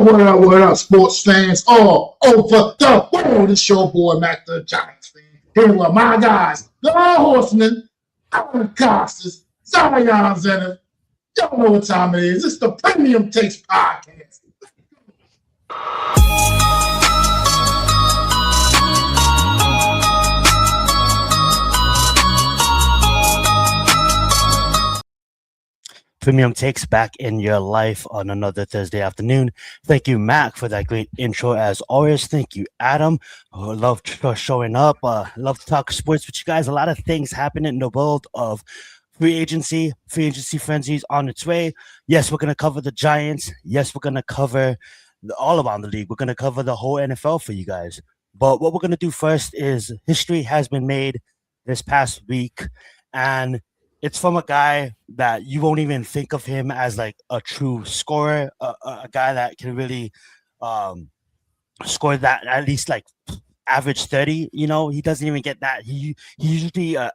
what up, sports fans all over the world? It's your boy, Mac the Giants fan. Here with my guys, the Horsemen, Alan Costas, Zion Zenith. Y'all know what time it is. It's the Premium Takes Podcast. Premium Takes back in your life on another Thursday afternoon. Thank you, Mac, for that great intro as always. Thank you, Adam. Love showing up. Love to talk sports with you guys. A lot of things happening in the world of free agency frenzies on its way. Yes, we're going to cover the Giants. Yes, we're going to cover all around the league. We're going to cover the whole NFL for you guys. But what we're going to do first is history has been made this past week, and it's from a guy that you won't even think of him as like a true scorer, a guy that can really score that at least like average 30. You know, he doesn't even get that. He's usually a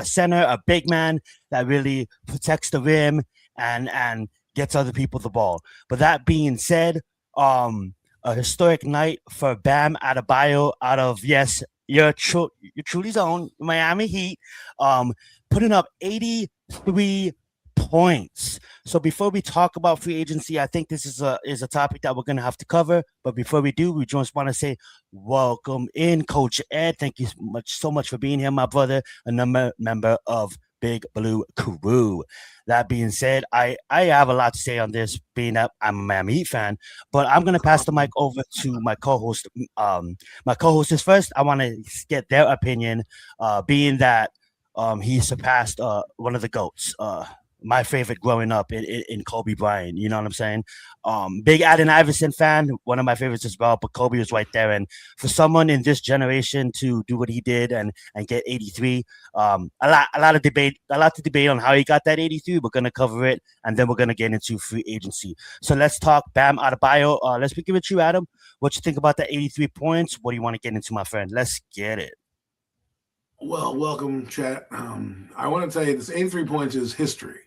center, a big man that really protects the rim and gets other people the ball. But that being said, a historic night for Bam Adebayo out of, yes, your truly's own Miami Heat, putting up 83 points. So before we talk about free agency, I think this is a topic that we're going to have to cover. But before we do, we just want to say welcome in, Coach Ed. Thank you so much for being here, my brother, a member of Big Blue Crew. That being said, I have a lot to say on this, being that I'm a Miami Heat fan, but I'm going to pass the mic over to my co-host. My co-host is first. I want to get their opinion, being that he surpassed one of the GOATs, my favorite growing up in Kobe Bryant. You know what I'm saying? Big Allen Iverson fan, one of my favorites as well, but Kobe was right there. And for someone in this generation to do what he did and get 83, a lot to debate on how he got that 83. We're going to cover it, and then we're going to get into free agency. So let's talk Bam Adebayo. Let's begin with you, Adam. What you think about the 83 points? What do you want to get into, my friend? Let's get it. Well, welcome, chat. I want to tell you this 83 points is history,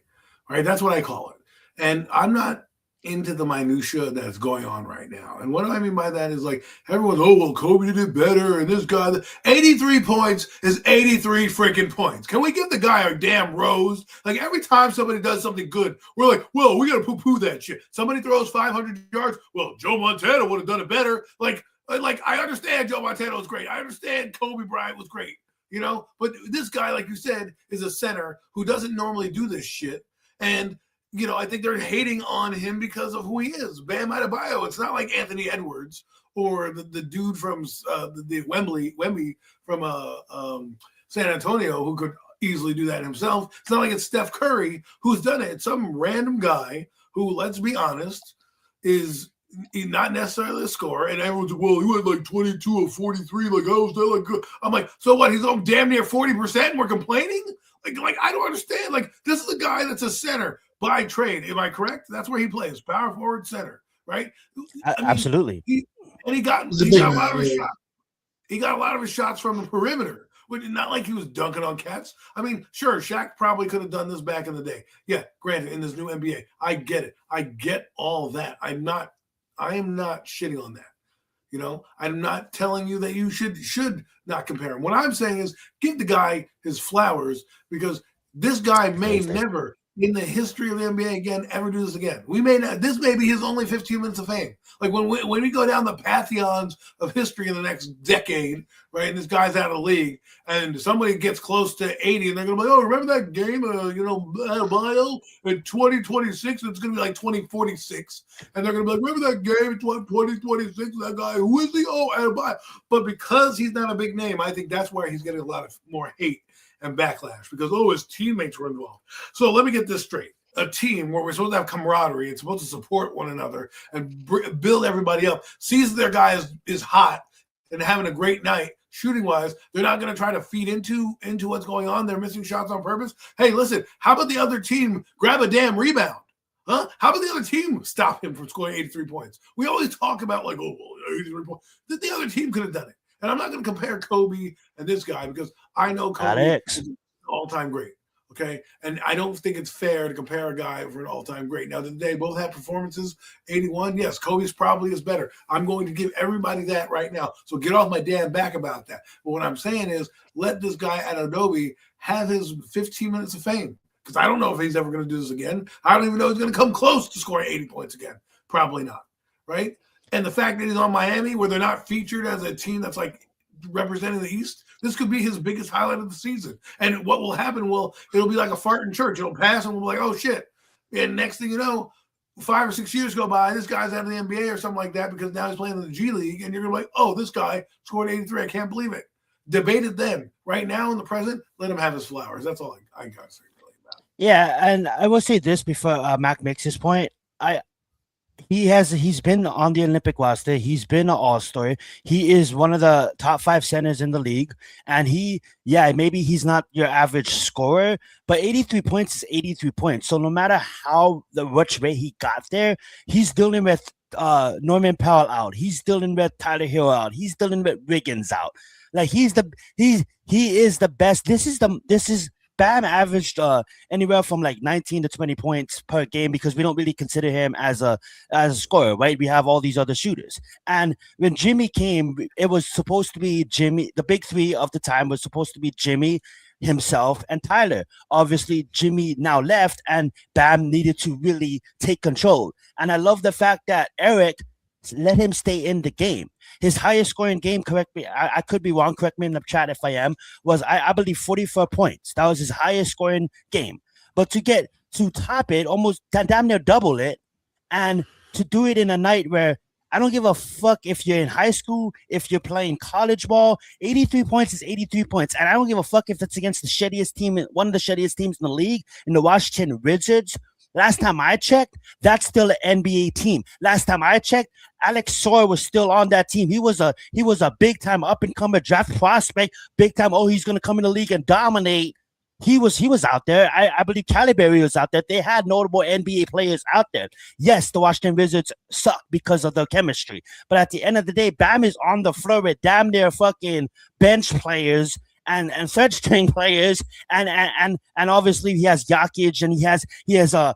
right? That's what I call it. And I'm not into the minutia that's going on right now. And what I mean by that is like everyone's, oh, well, Kobe did better. And this guy, 83 points is 83 freaking points. Can we give the guy a damn rose? Like every time somebody does something good, we're like, well, we got to poo-poo that shit. Somebody throws 500 yards. Well, Joe Montana would have done it better. Like I understand Joe Montana was great. I understand Kobe Bryant was great. You know, but this guy, like you said, is a center who doesn't normally do this shit. And, you know, I think they're hating on him because of who he is. Bam Adebayo. It's not like Anthony Edwards or the dude from the Wemby from San Antonio who could easily do that himself. It's not like it's Steph Curry who's done it. It's some random guy who, let's be honest, is not necessarily a scorer, and everyone's like, well, he went like 22 of 43, like, oh, still like good. I'm like, so what? He's on damn near 40%, and we're complaining? Like I don't understand. Like, this is a guy that's a center by trade. Am I correct? That's where he plays, power forward, center, right? Absolutely. He got a lot of his shots. He got a lot of his shots from the perimeter. Not like he was dunking on cats. I mean, sure, Shaq probably could have done this back in the day. Yeah, granted, in this new NBA, I get it. I get all that. I am not shitting on that. You know, I'm not telling you that you should not compare him. What I'm saying is give the guy his flowers, because this guy may never in the history of the NBA again ever do this again. This may be his only 15 minutes of fame. Like when we go down the pantheons of history in the next decade, right? And this guy's out of the league, and somebody gets close to 80, and they're gonna be like, oh, remember that game, Adebayo in 2026? It's gonna be like 2046, and they're gonna be like, remember that game in 2026? That guy, who is he? Oh, Adebayo. But because he's not a big name, I think that's where he's getting a lot of more hate and backlash, because his teammates were involved. So let me get this straight. A team where we're supposed to have camaraderie and supposed to support one another and build everybody up, sees their guy is hot and having a great night shooting wise, they're not going to try to feed into what's going on. They're missing shots on purpose. Hey, listen, how about the other team grab a damn rebound? Huh? How about the other team stop him from scoring 83 points? We always talk about 83 points. The other team could have done it. And I'm not going to compare Kobe and this guy, because I know Kobe is an all-time great. Okay, and I don't think it's fair to compare a guy for an all-time great. Now, did they both have performances? 81, yes. Kobe's probably is better. I'm going to give everybody that right now. So get off my damn back about that. But what I'm saying is, let this guy Adebayo have his 15 minutes of fame, because I don't know if he's ever going to do this again. I don't even know if he's going to come close to scoring 80 points again. Probably not, right? And the fact that he's on Miami, where they're not featured as a team that's like representing the East, this could be his biggest highlight of the season. And what will happen, it'll be like a fart in church. It'll pass and we'll be like, oh, shit. And next thing you know, 5 or 6 years go by, this guy's out of the NBA or something like that because now he's playing in the G League, and you're going to be like, oh, this guy scored 83. I can't believe it. Debate it then. Right now in the present, let him have his flowers. That's all I got to say really about it. Yeah, and I will say this before Mac makes his point. He's been on the Olympic roster. He's been an all-star. He is one of the top 5 centers in the league. And maybe he's not your average scorer, but 83 points is 83 points. So no matter which way he got there, he's dealing with Norman Powell out. He's dealing with Tyler Hero out. He's dealing with Wiggins out. Like he is the best. This is Bam averaged anywhere from like 19 to 20 points per game because we don't really consider him as a scorer, right? We have all these other shooters. And when Jimmy came, it was supposed to be Jimmy. The big three of the time was supposed to be Jimmy, himself, and Tyler. Obviously, Jimmy now left, and Bam needed to really take control. And I love the fact that Eric let him stay in the game. His highest scoring game, correct me, I could be wrong, correct me in the chat if I am, was I believe 44 points. That was his highest scoring game. But to top it, almost damn near double it, and to do it in a night where I don't give a fuck if you're in high school, if you're playing college ball, 83 points is 83 points. And I don't give a fuck if it's against the shittiest team, one of the shittiest teams in the league, in the Washington Wizards. Last time I checked, that's still an NBA team. Last time I checked, Alex Sawyer was still on that team. He was a big time up and comer draft prospect, big time. Oh, he's gonna come in the league and dominate. He was out there. I believe Caliberry was out there. They had notable NBA players out there. Yes, the Washington Wizards suck because of the chemistry, but at the end of the day, Bam is on the floor with damn near fucking bench players and third string players, and obviously he has Jokic and he has our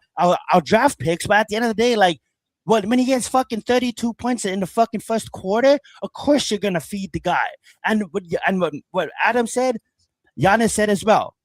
draft picks. But at the end of the day, like when he gets fucking 32 points in the fucking first quarter, of course you're gonna feed the guy. And what Adam said, Giannis said as well.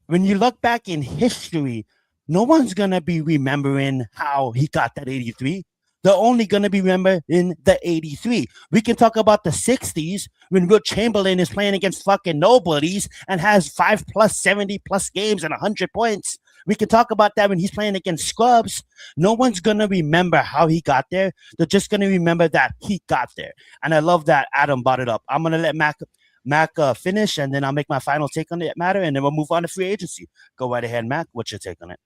When you look back in history, no one's gonna be remembering how he got that 83. They're only going to be remembered in the 83. We can talk about the 60s when Wilt Chamberlain is playing against fucking nobodies and has 5+, 70+ games and 100 points. We can talk about that when he's playing against scrubs. No one's going to remember how he got there. They're just going to remember that he got there. And I love that Adam brought it up. I'm going to let Mac finish, and then I'll make my final take on the matter, and then we'll move on to free agency. Go right ahead, Mac. What's your take on it?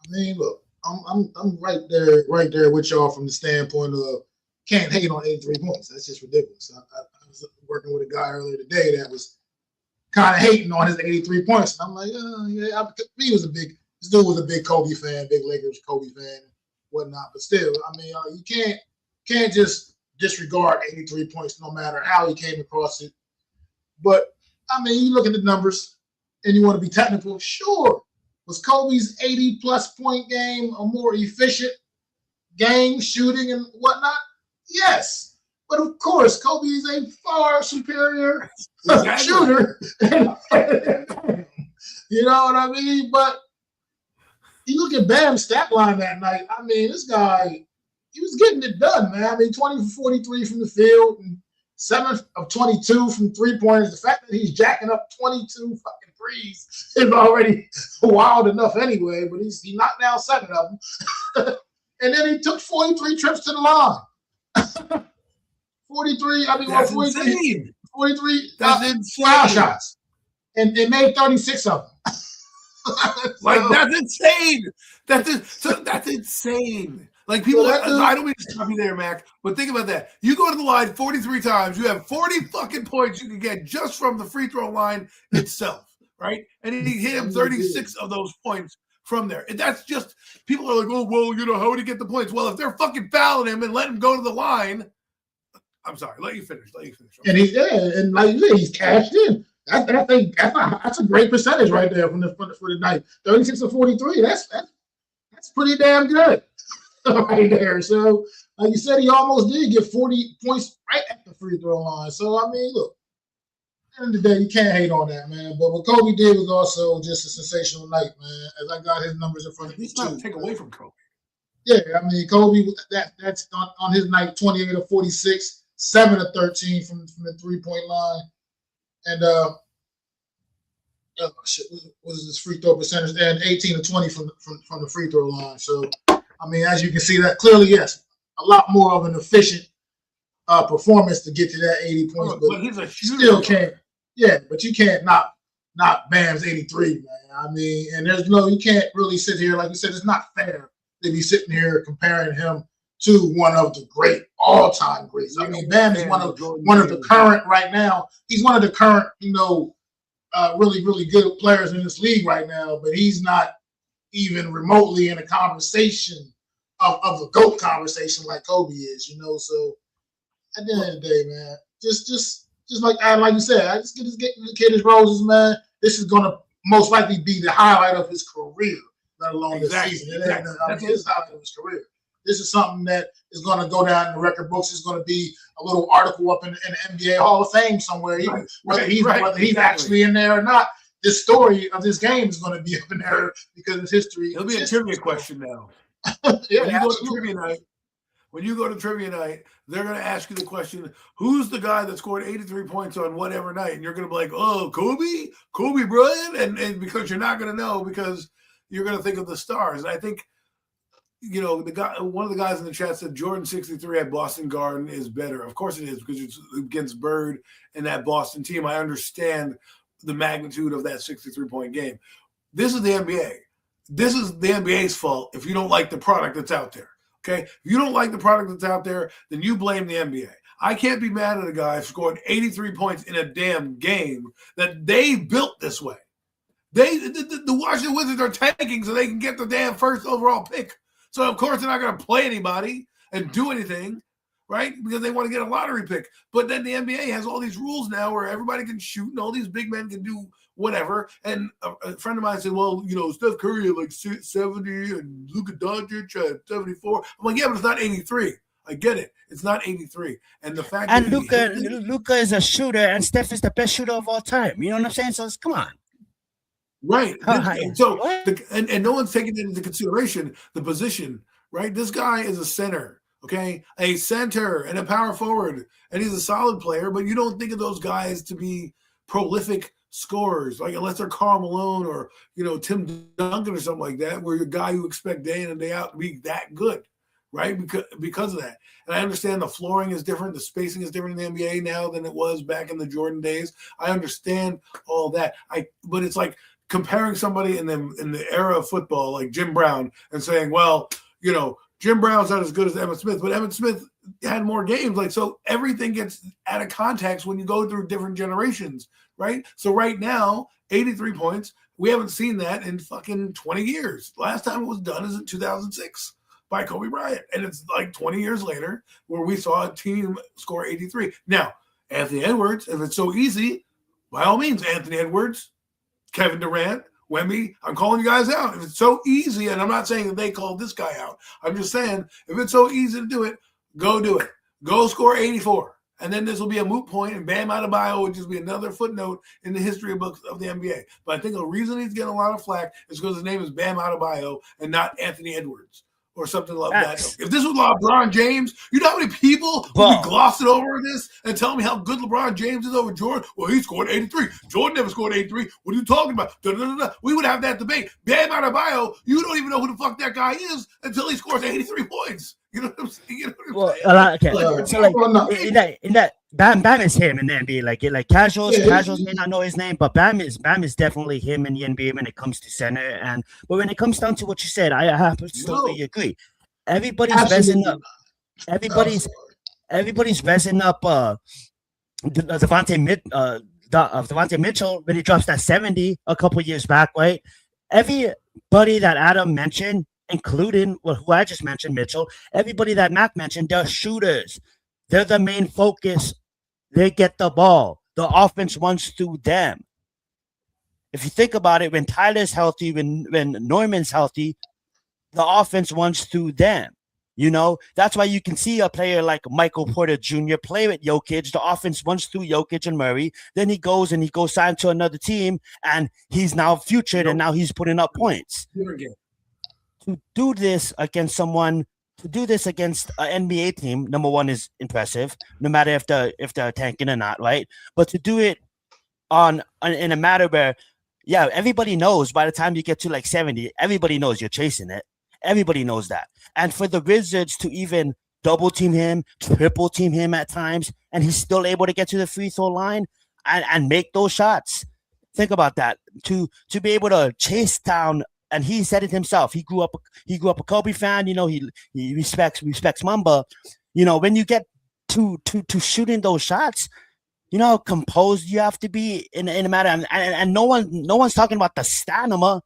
I mean, look. I'm right there with y'all from the standpoint of can't hate on 83 points. That's just ridiculous. I was working with a guy earlier today that was kind of hating on his 83 points, and I'm like, this dude was a big Kobe fan, big Lakers Kobe fan, whatnot. But still, I mean, you can't just disregard 83 points no matter how he came across it. But I mean, you look at the numbers, and you want to be technical, sure. Was Kobe's 80+ point game a more efficient game, shooting and whatnot? Yes. But of course, Kobe is a far superior shooter. You know what I mean? But you look at Bam's stat line that night. I mean, this guy, he was getting it done, man. I mean, 20 for 43 from the field and 7 of 22 from three-pointers. The fact that he's jacking up 22 fucking threes is already wild enough anyway, but he knocked down 7 of them. And then he took 43 trips to the line. 43, I mean, that's 43, insane. 43 that's foul shots. And they made 36 of them. That's insane. That's insane. Like people, I don't mean to stop you there, Mac, but think about that. You go to the line 43 times, you have 40 fucking points you can get just from the free throw line itself, right? And he hit him 36 of those points from there. And that's just, people are like, oh, well, you know, how would he get the points? Well, if they're fucking fouling him and let him go to the line, I'm sorry, let you finish. And and like you said, he's cashed in. That's a great percentage right there for the night. 36 to 43. That's pretty damn good right there. So, like you said, he almost did get 40 points right at the free throw line. So, I mean, look, at the end of the day, you can't hate on that, man. But what Kobe did was also just a sensational night, man. As I got his numbers in front of me, he's not to take away from Kobe. Yeah, I mean, Kobe, that's on his night, 28 of 46, 7 of 13 from the 3-point line. And what was his free throw percentage? And 18 of 20 from the free throw line. So, I mean, as you can see, that clearly, yes, a lot more of an efficient performance to get to that 80 points. But he's a shooter. Still can't. Yeah, but you can't knock Bam's 83, man. I mean, and you can't really sit here, like you said, it's not fair to be sitting here comparing him to one of the great all-time greats. I mean, Bam is one of the current right now. He's one of the current, really, really good players in this league right now, but he's not even remotely in a conversation of the GOAT conversation like Kobe is, So at the end of the day, man, just like you said, I just get the kid his roses, man. This is gonna most likely be the highlight of his career, let alone this season. This is the highlight of his career. This is something that is going to go down in the record books. It's going to be a little article up in the NBA Hall of Fame somewhere. Whether he's actually in there or not, this story of this game is going to be up in there because of history. It'll be a trivia question now. Yeah, when you go to trivia night, they're going to ask you the question, who's the guy that scored 83 points on whatever night? And you're going to be like, oh, Kobe Bryant? And because you're not going to know because you're going to think of the stars. And I think, one of the guys in the chat said Jordan 63 at Boston Garden is better. Of course it is because it's against Bird and that Boston team. I understand the magnitude of that 63-point game. This is the NBA. This is the NBA's fault if you don't like the product that's out there. Okay? If you don't like the product that's out there, then you blame the NBA. I can't be mad at a guy scoring 83 points in a damn game that they built this way. The Washington Wizards are tanking so they can get the damn first overall pick. So, of course, they're not going to play anybody and do anything, right? Because they want to get a lottery pick. But then the NBA has all these rules now where everybody can shoot and all these big men can do whatever. And a friend of mine said, well, Steph Curry at like 70 and Luka Doncic at 74. I'm like, yeah, but it's not 83. I get it. It's not 83. And the fact that Luka is a shooter and Steph is the best shooter of all time. You know what I'm saying? So come on. Right. And no one's taking into consideration the position, right? This guy is a center, okay? A center and a power forward, and he's a solid player, but you don't think of those guys to be prolific scorers, like unless they're Karl Malone or, Tim Duncan or something like that, where you're a guy you expect day in and day out to be that good, right? Because of that. And I understand the flooring is different, the spacing is different in the NBA now than it was back in the Jordan days. I understand all that. But it's like comparing somebody in the era of football like Jim Brown and saying, well, Jim Brown's not as good as Emmitt Smith, but Emmitt Smith had more games. Like, so everything gets out of context when you go through different generations, right? So right now, 83 points, we haven't seen that in fucking 20 years. Last time it was done is in 2006 by Kobe Bryant. And it's like 20 years later where we saw a team score 83. Now, Anthony Edwards, if it's so easy, by all means, Anthony Edwards, Kevin Durant, Wemby, I'm calling you guys out. If it's so easy, and I'm not saying that they called this guy out. I'm just saying, if it's so easy to do it, go do it. Go score 84. And then this will be a moot point, and Bam Adebayo will just be another footnote in the history books of the NBA. But I think the reason he's getting a lot of flack is because his name is Bam Adebayo and not Anthony Edwards or something like that. If this was LeBron James, you know how many people would be glossing over this and telling me how good LeBron James is over Jordan? Well, he scored 83. Jordan never scored 83. What are you talking about? We would have that debate. Bam Adebayo, you don't even know who the fuck that guy is until he scores 83 points. You know what I'm saying? In that Bam is him in the NBA. Like casuals may not know his name, but Bam is definitely him in the NBA when it comes to center. But when it comes down to what you said, I absolutely agree. Everybody's rezzing up. Everybody's rezzing up. Devontae Mitchell when he drops that 70 a couple years back, right? Everybody that Adam mentioned, including who I just mentioned, Mitchell, everybody that Mac mentioned, they're shooters. They're the main focus. They get the ball. the offense runs through them. If you think about it, when Tyler's healthy, when Norman's healthy, the offense runs through them. You know, that's why you can see a player like Michael Porter Jr. play with Jokic. The offense runs through Jokic and Murray. Then he goes signed to another team, and he's now featured, and now he's putting up points. To do this against an NBA team, number one, is impressive, no matter if they're tanking or not, right? But to do it in a matter where, yeah, everybody knows by the time you get to like 70, everybody knows you're chasing it. Everybody knows that. And for the Wizards to even double team him, triple team him at times, and he's still able to get to the free throw line and make those shots. Think about that. To be able to chase down, and he said it himself. He grew up a Kobe fan. You know, he respects Mamba. You know, when you get to shooting those shots, you know how composed you have to be in a matter, and no one's talking about the stamina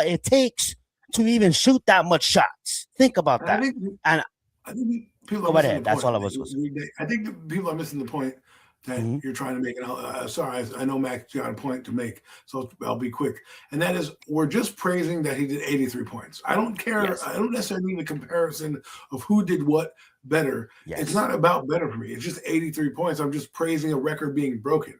it takes to even shoot that much shots. Think about that. I think people are missing the point. That's all I was saying. I think people are missing the point that you're trying to make. Sorry, I know Mac got a point to make, so I'll be quick. And that is, we're just praising that he did 83 points. I don't care. Yes. I don't necessarily need a comparison of who did what better. Yes. It's not about better for me. It's just 83 points. I'm just praising a record being broken.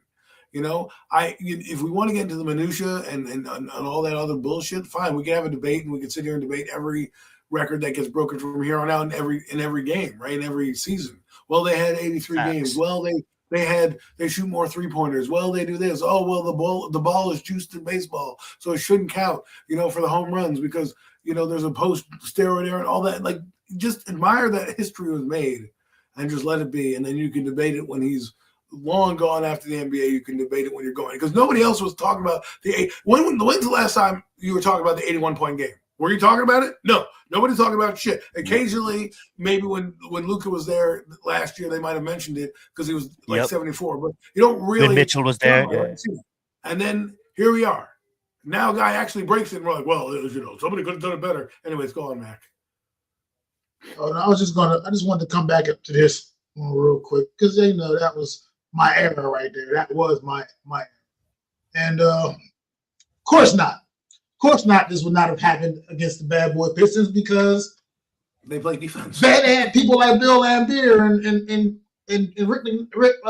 You know, if we want to get into the minutia and all that other bullshit, fine. We can have a debate, and we can sit here and debate every record that gets broken from here on out in every game, right? In every season. Well, they had 83 games. Well, they shoot more 3-pointers. Well, they do this. Oh, well, the ball is juiced in baseball, so it shouldn't count, you know, for the home runs because, you know, there's a post-steroid era and all that. Like, just admire that history was made and just let it be. And then you can debate it when he's long gone after the NBA. You can debate it when you're going, because nobody else was talking about when's the last time you were talking about the 81-point game? Were you talking about it? No, nobody's talking about shit. Occasionally, maybe when Luka was there last year, they might have mentioned it because he was like 74. But you don't really. When Mitchell was there, and then here we are. Now, a guy actually breaks it, and we're like, well, you know, somebody could have done it better. Anyways, go on, Mac. Oh, I just wanted to come back up to this one real quick because you know that was my era right there. That was my and of course not. Of course not. This would not have happened against the Bad Boy Pistons because they play defense. They had people like Bill Laimbeer and Rick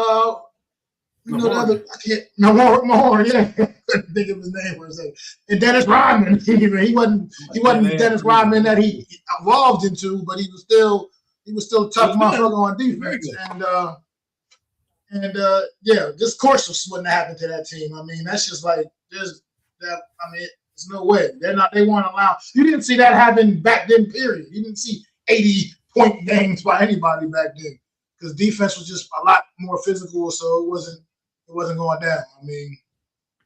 Mahorn, yeah. Couldn't think of his name for a second. And Dennis Rodman. He wasn't Dennis Rodman that he evolved into, but he was still a tough motherfucker on defense. And this course wouldn't have happened to that team. I mean, that's just like there's no way. They weren't allowed. You didn't see that happen back then, period. You didn't see 80-point games by anybody back then. Because defense was just a lot more physical, so it wasn't going down. I mean,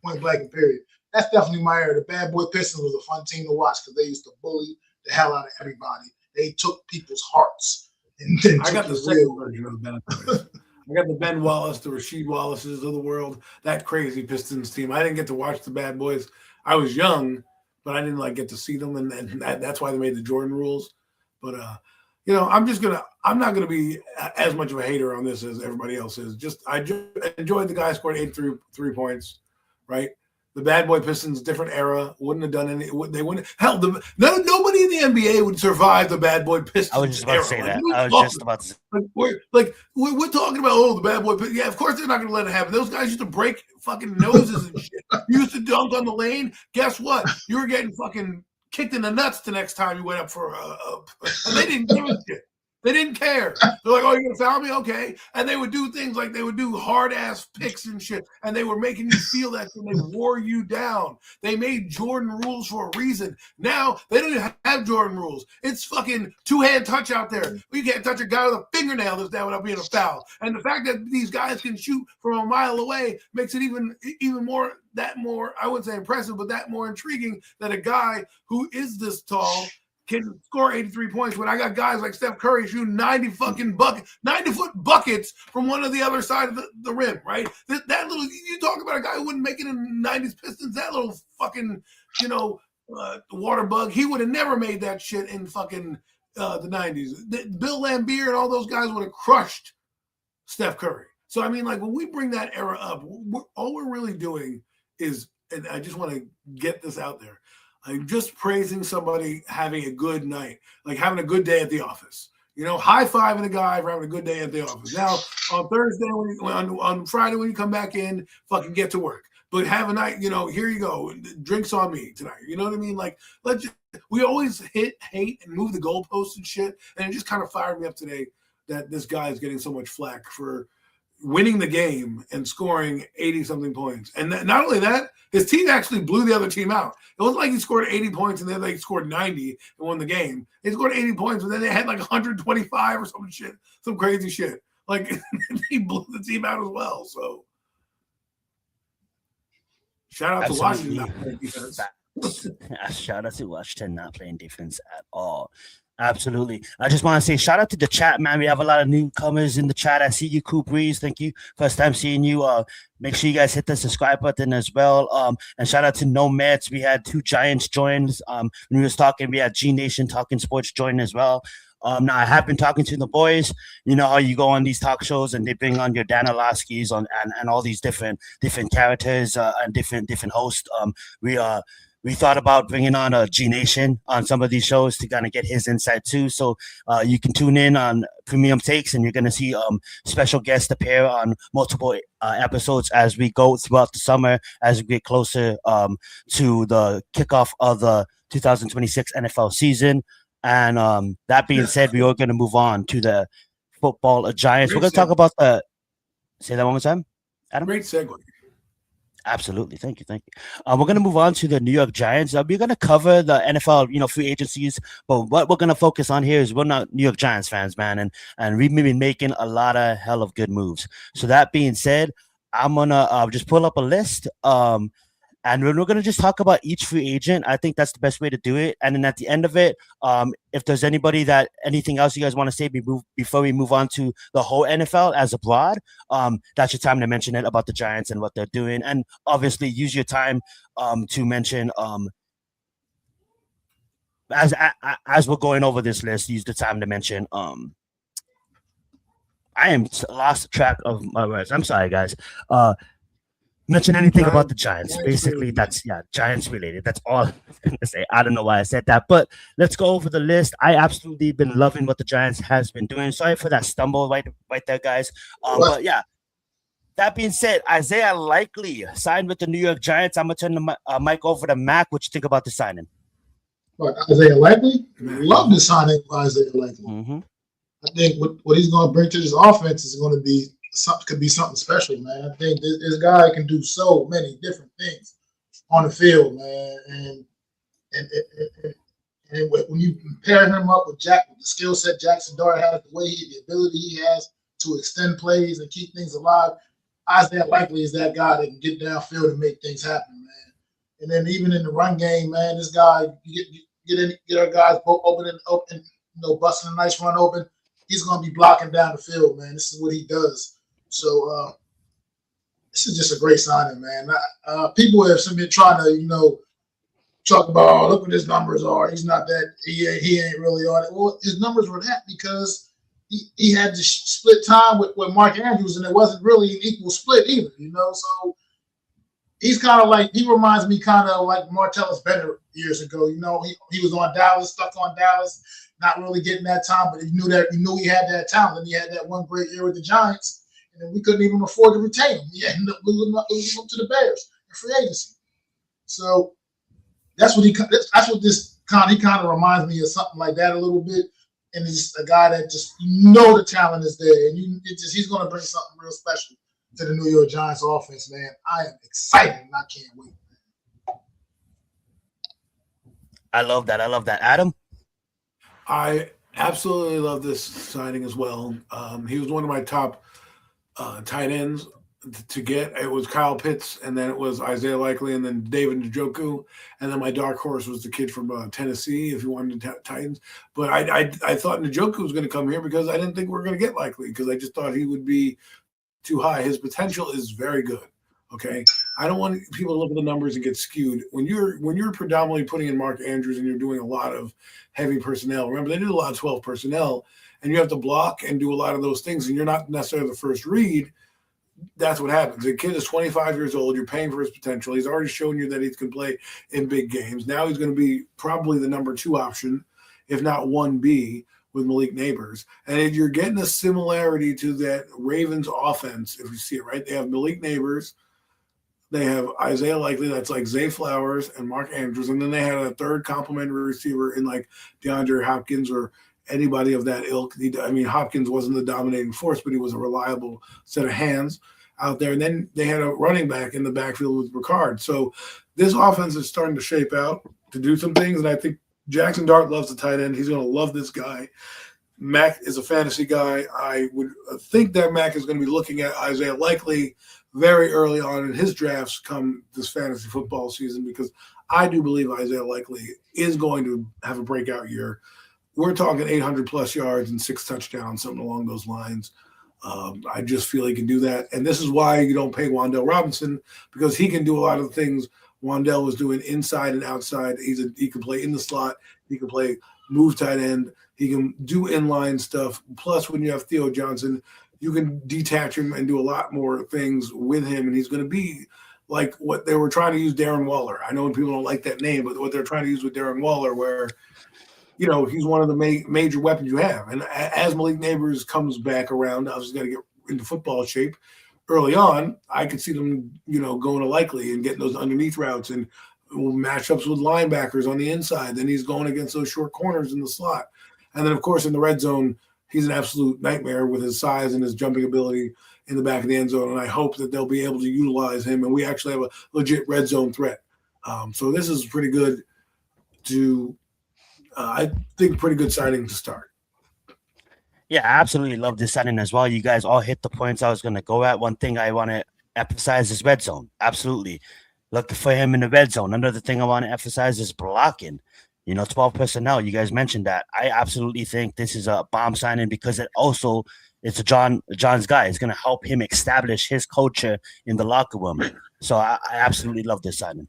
point blank and period. That's definitely my era. The Bad Boy Pistons was a fun team to watch because they used to bully the hell out of everybody. They took people's hearts. And then I got the second version of the Bad Boys. I got the Ben Wallace, the Rasheed Wallaces of the world, that crazy Pistons team. I didn't get to watch the Bad Boys. I was young, but I didn't get to see them, and that's why they made the Jordan rules. But I'm not gonna be as much of a hater on this as everybody else is. I enjoyed the guy scored 83 points, right? The Bad Boy Pistons, different era, wouldn't have done any. They wouldn't. Hell, nobody in the NBA would survive the Bad Boy Pistons. I was just about to say that. I was just about to say. We're talking about the Bad Boy. Yeah, of course they're not going to let it happen. Those guys used to break fucking noses and shit. You used to dunk on the lane. Guess what? You were getting fucking kicked in the nuts the next time you went up for and they didn't give a shit. They didn't care. They're like, oh, you're going to foul me? Okay. And they would do things like they would do hard-ass picks and shit, and they were making you feel that and they wore you down. They made Jordan rules for a reason. Now, they don't even have Jordan rules. It's fucking two-hand touch out there. You can't touch a guy with a fingernail that's down without being a foul. And the fact that these guys can shoot from a mile away makes it even more, I wouldn't say impressive, but that more intriguing that a guy who is this tall can score 83 points when I got guys like Steph Curry shooting 90-foot buckets from one of the other side of the rim, right? That little, you talk about a guy who wouldn't make it in the 90s Pistons, that little fucking, water bug, he would have never made that shit in fucking the 90s. Bill Laimbeer and all those guys would have crushed Steph Curry. So, I mean, like when we bring that era up, all we're really doing is, and I just want to get this out there, I'm just praising somebody having a good night, like having a good day at the office. High-fiving a guy for having a good day at the office. Now, on Thursday, on Friday when you come back in, fucking get to work. But have a night, here you go. Drinks on me tonight. You know what I mean? Like, we always hate, and move the goalposts and shit. And it just kind of fired me up today that this guy is getting so much flack for winning the game and scoring 80-something points. And not only that, his team actually blew the other team out. It wasn't like he scored 80 points and then they scored 90 and won the game. They scored 80 points, and then they had like 125 or some crazy shit. Like, he blew the team out as well. So, shout out to Washington not playing defense. Shout out to Washington not playing defense at all. Absolutely. I just want to say shout out to the chat, man. We have a lot of newcomers in the chat. I see you, Cool Breeze. Thank you. First time seeing you. Make sure you guys hit the subscribe button as well. And shout out to Nomads. We had 2 Giants join. When we was talking, we had G Nation Talking Sports join as well. Now I have been talking to the boys. You know how you go on these talk shows and they bring on your Dan Orlovsky's and all these different characters and different hosts. We thought about bringing on a G Nation on some of these shows to kind of get his insight too. So you can tune in on Premium Takes, and you're going to see special guests appear on multiple episodes as we go throughout the summer, as we get closer to the kickoff of the 2026 NFL season. And that being said, we are going to move on to the football Giants. We're going to talk about say that one more time, Adam. Great segue. Absolutely. Thank you. We're going to move on to the New York Giants. We're going to cover the NFL, free agencies, but what we're going to focus on here is we're not New York Giants fans, man, and we've been making a lot of hell of good moves. So that being said, I'm going to just pull up a list, and we're going to just talk about each free agent. I think that's the best way to do it. And then at the end of it, if there's anything else you guys want to say before we move on to the whole NFL as abroad, that's your time to mention it about the Giants and what they're doing. And obviously use your time to mention, as we're going over this list, use the time to mention, I am lost track of my words. I'm sorry, guys. Mention anything about the Giants. Basically, that's Giants related. That's all I'm going to say. I don't know why I said that, but let's go over the list. I absolutely been loving what the Giants has been doing. Sorry for that stumble right there, guys. But yeah, that being said, Isaiah Likely signed with the New York Giants. I'm going to turn the mic over to Mac. What you think about the signing? What, Isaiah Likely? Love the signing of Isaiah Likely. Mm-hmm. I think what he's going to bring to this offense is going to be something special, man. I think this guy can do so many different things on the field, man. And when you pair him up with the skill set Jackson Dart has, the ability he has to extend plays and keep things alive, Isaiah Likely is that guy that can get downfield and make things happen, man. And then even in the run game, man, this guy get our guys open, busting a nice run open. He's going to be blocking down the field, man. This is what he does. So this is just a great signing, man. People have been trying to, talk about, look what his numbers are. He's not that. He ain't really on it. Well, his numbers were that because he had to split time with Mark Andrews, and it wasn't really an equal split either, So he's kind of like, he reminds me kind of like Martellus Bennett years ago. He was on Dallas, stuck on Dallas, not really getting that time, but he knew he had that talent, and he had that one great year with the Giants. And we couldn't even afford to retain him. He ended up losing him to the Bears in free agency. So that's what he kind of reminds me of something like that a little bit. And he's a guy that just the talent is there, and he's going to bring something real special to the New York Giants offense, man. I am excited and I can't wait. I love that, Adam. I absolutely love this signing as well. He was one of my top tight ends to get. It was Kyle Pitts, and then it was Isaiah Likely, and then David Njoku, and then my dark horse was the kid from Tennessee, if you wanted Titans. But I thought Njoku was going to come here because I didn't think we were going to get Likely, because I just thought he would be too high. His potential is very good. Okay, I don't want people to look at the numbers and get skewed. When you're predominantly putting in Mark Andrews and you're doing a lot of heavy personnel, remember they did a lot of 12 personnel, and you have to block and do a lot of those things, and you're not necessarily the first read. that's what happens. The kid is 25 years old. You're paying for his potential. He's already shown you that he can play in big games. Now he's going to be probably the number 2 option, if not 1B, with Malik Neighbors. And you're getting a similarity to that Ravens offense, if you see it, right? They have Malik Neighbors. They have Isaiah Likely, that's like Zay Flowers and Mark Andrews. And then they had a third complimentary receiver in like DeAndre Hopkins or anybody of that ilk. Hopkins wasn't the dominating force, but he was a reliable set of hands out there. And then they had a running back in the backfield with Ricard. So this offense is starting to shape out to do some things. And I think Jackson Dart loves the tight end. He's going to love this guy. Mac is a fantasy guy. I would think that Mac is going to be looking at Isaiah Likely very early on in his drafts come this fantasy football season, because I do believe Isaiah Likely is going to have a breakout year. We're talking 800-plus yards and 6 touchdowns, something along those lines. I just feel he can do that. And this is why you don't pay Wan'Dale Robinson, because he can do a lot of the things Wan'Dale was doing inside and outside. He can play in the slot. He can play move tight end. He can do inline stuff. Plus, when you have Theo Johnson, you can detach him and do a lot more things with him. And he's going to be like what they were trying to use Darren Waller. I know people don't like that name, but what they're trying to use with Darren Waller, where he's one of the major weapons you have. And as Malik Neighbors comes back around, I was going to get into football shape early on. I could see them, going to Likely and getting those underneath routes and matchups with linebackers on the inside. Then he's going against those short corners in the slot. And then, of course, in the red zone, he's an absolute nightmare with his size and his jumping ability in the back of the end zone. And I hope that they'll be able to utilize him. And we actually have a legit red zone threat. So this is pretty good I think pretty good signing to start. Yeah, I absolutely love this signing as well. You guys all hit the points I was going to go at. One thing I want to emphasize is red zone. Absolutely. Looking for him in the red zone. Another thing I want to emphasize is blocking. 12 personnel. You guys mentioned that. I absolutely think this is a bomb signing, because it's John's guy. It's going to help him establish his culture in the locker room. So I absolutely love this signing.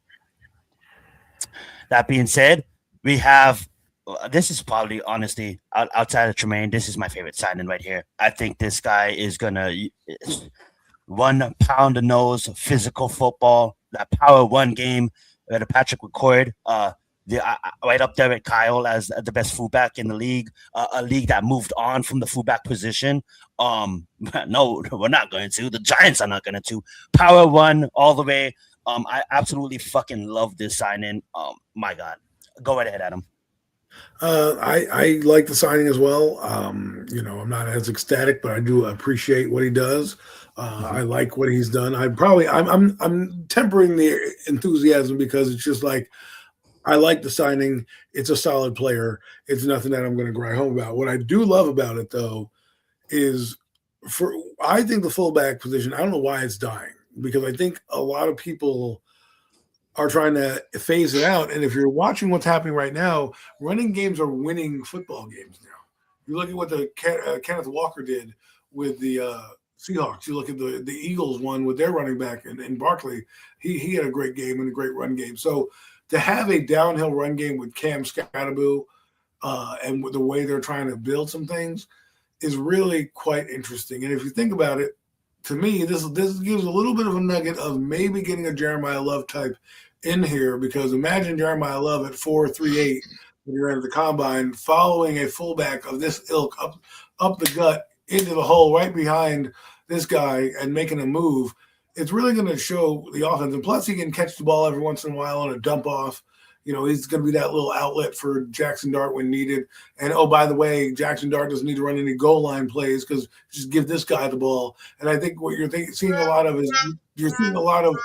That being said, we have this is probably, honestly, outside of Tremaine, this is my favorite signing right here. I think this guy is going to run, pound the nose, physical football, that power one game that Patrick recorded. Right up there with Kyle as the best fullback in the league, a league that moved on from the fullback position. No, we're not going to. The Giants are not going to. Power one all the way. I absolutely fucking love this signing. My God. Go right ahead, Adam. I like the signing as well. I'm not as ecstatic, but I do appreciate what he does. I like what he's done. I'm tempering the enthusiasm, because it's just like, I like the signing. It's a solid player. It's nothing that I'm going to grind home about. What I do love about it, though, is I think the fullback position, I don't know why it's dying, because I think a lot of people are trying to phase it out. And if you're watching what's happening right now, running games are winning football games now. You look at what the Kenneth Walker did with the Seahawks. You look at the Eagles one with their running back and Barkley. He had a great game and a great run game. So to have a downhill run game with Cam Scatterboo and with the way they're trying to build some things is really quite interesting. And if you think about it, to me, this gives a little bit of a nugget of maybe getting a Jeremiah Love type in here, because imagine Jeremiah Love at 4.38 when you're at the combine, following a fullback of this ilk up the gut into the hole right behind this guy and making a move. It's really going to show the offense. And plus, he can catch the ball every once in a while on a dump off. He's going to be that little outlet for Jackson Dart when needed. And, oh, by the way, Jackson Dart doesn't need to run any goal line plays, because just give this guy the ball. And I think what you're seeing a lot of is you're seeing a lot of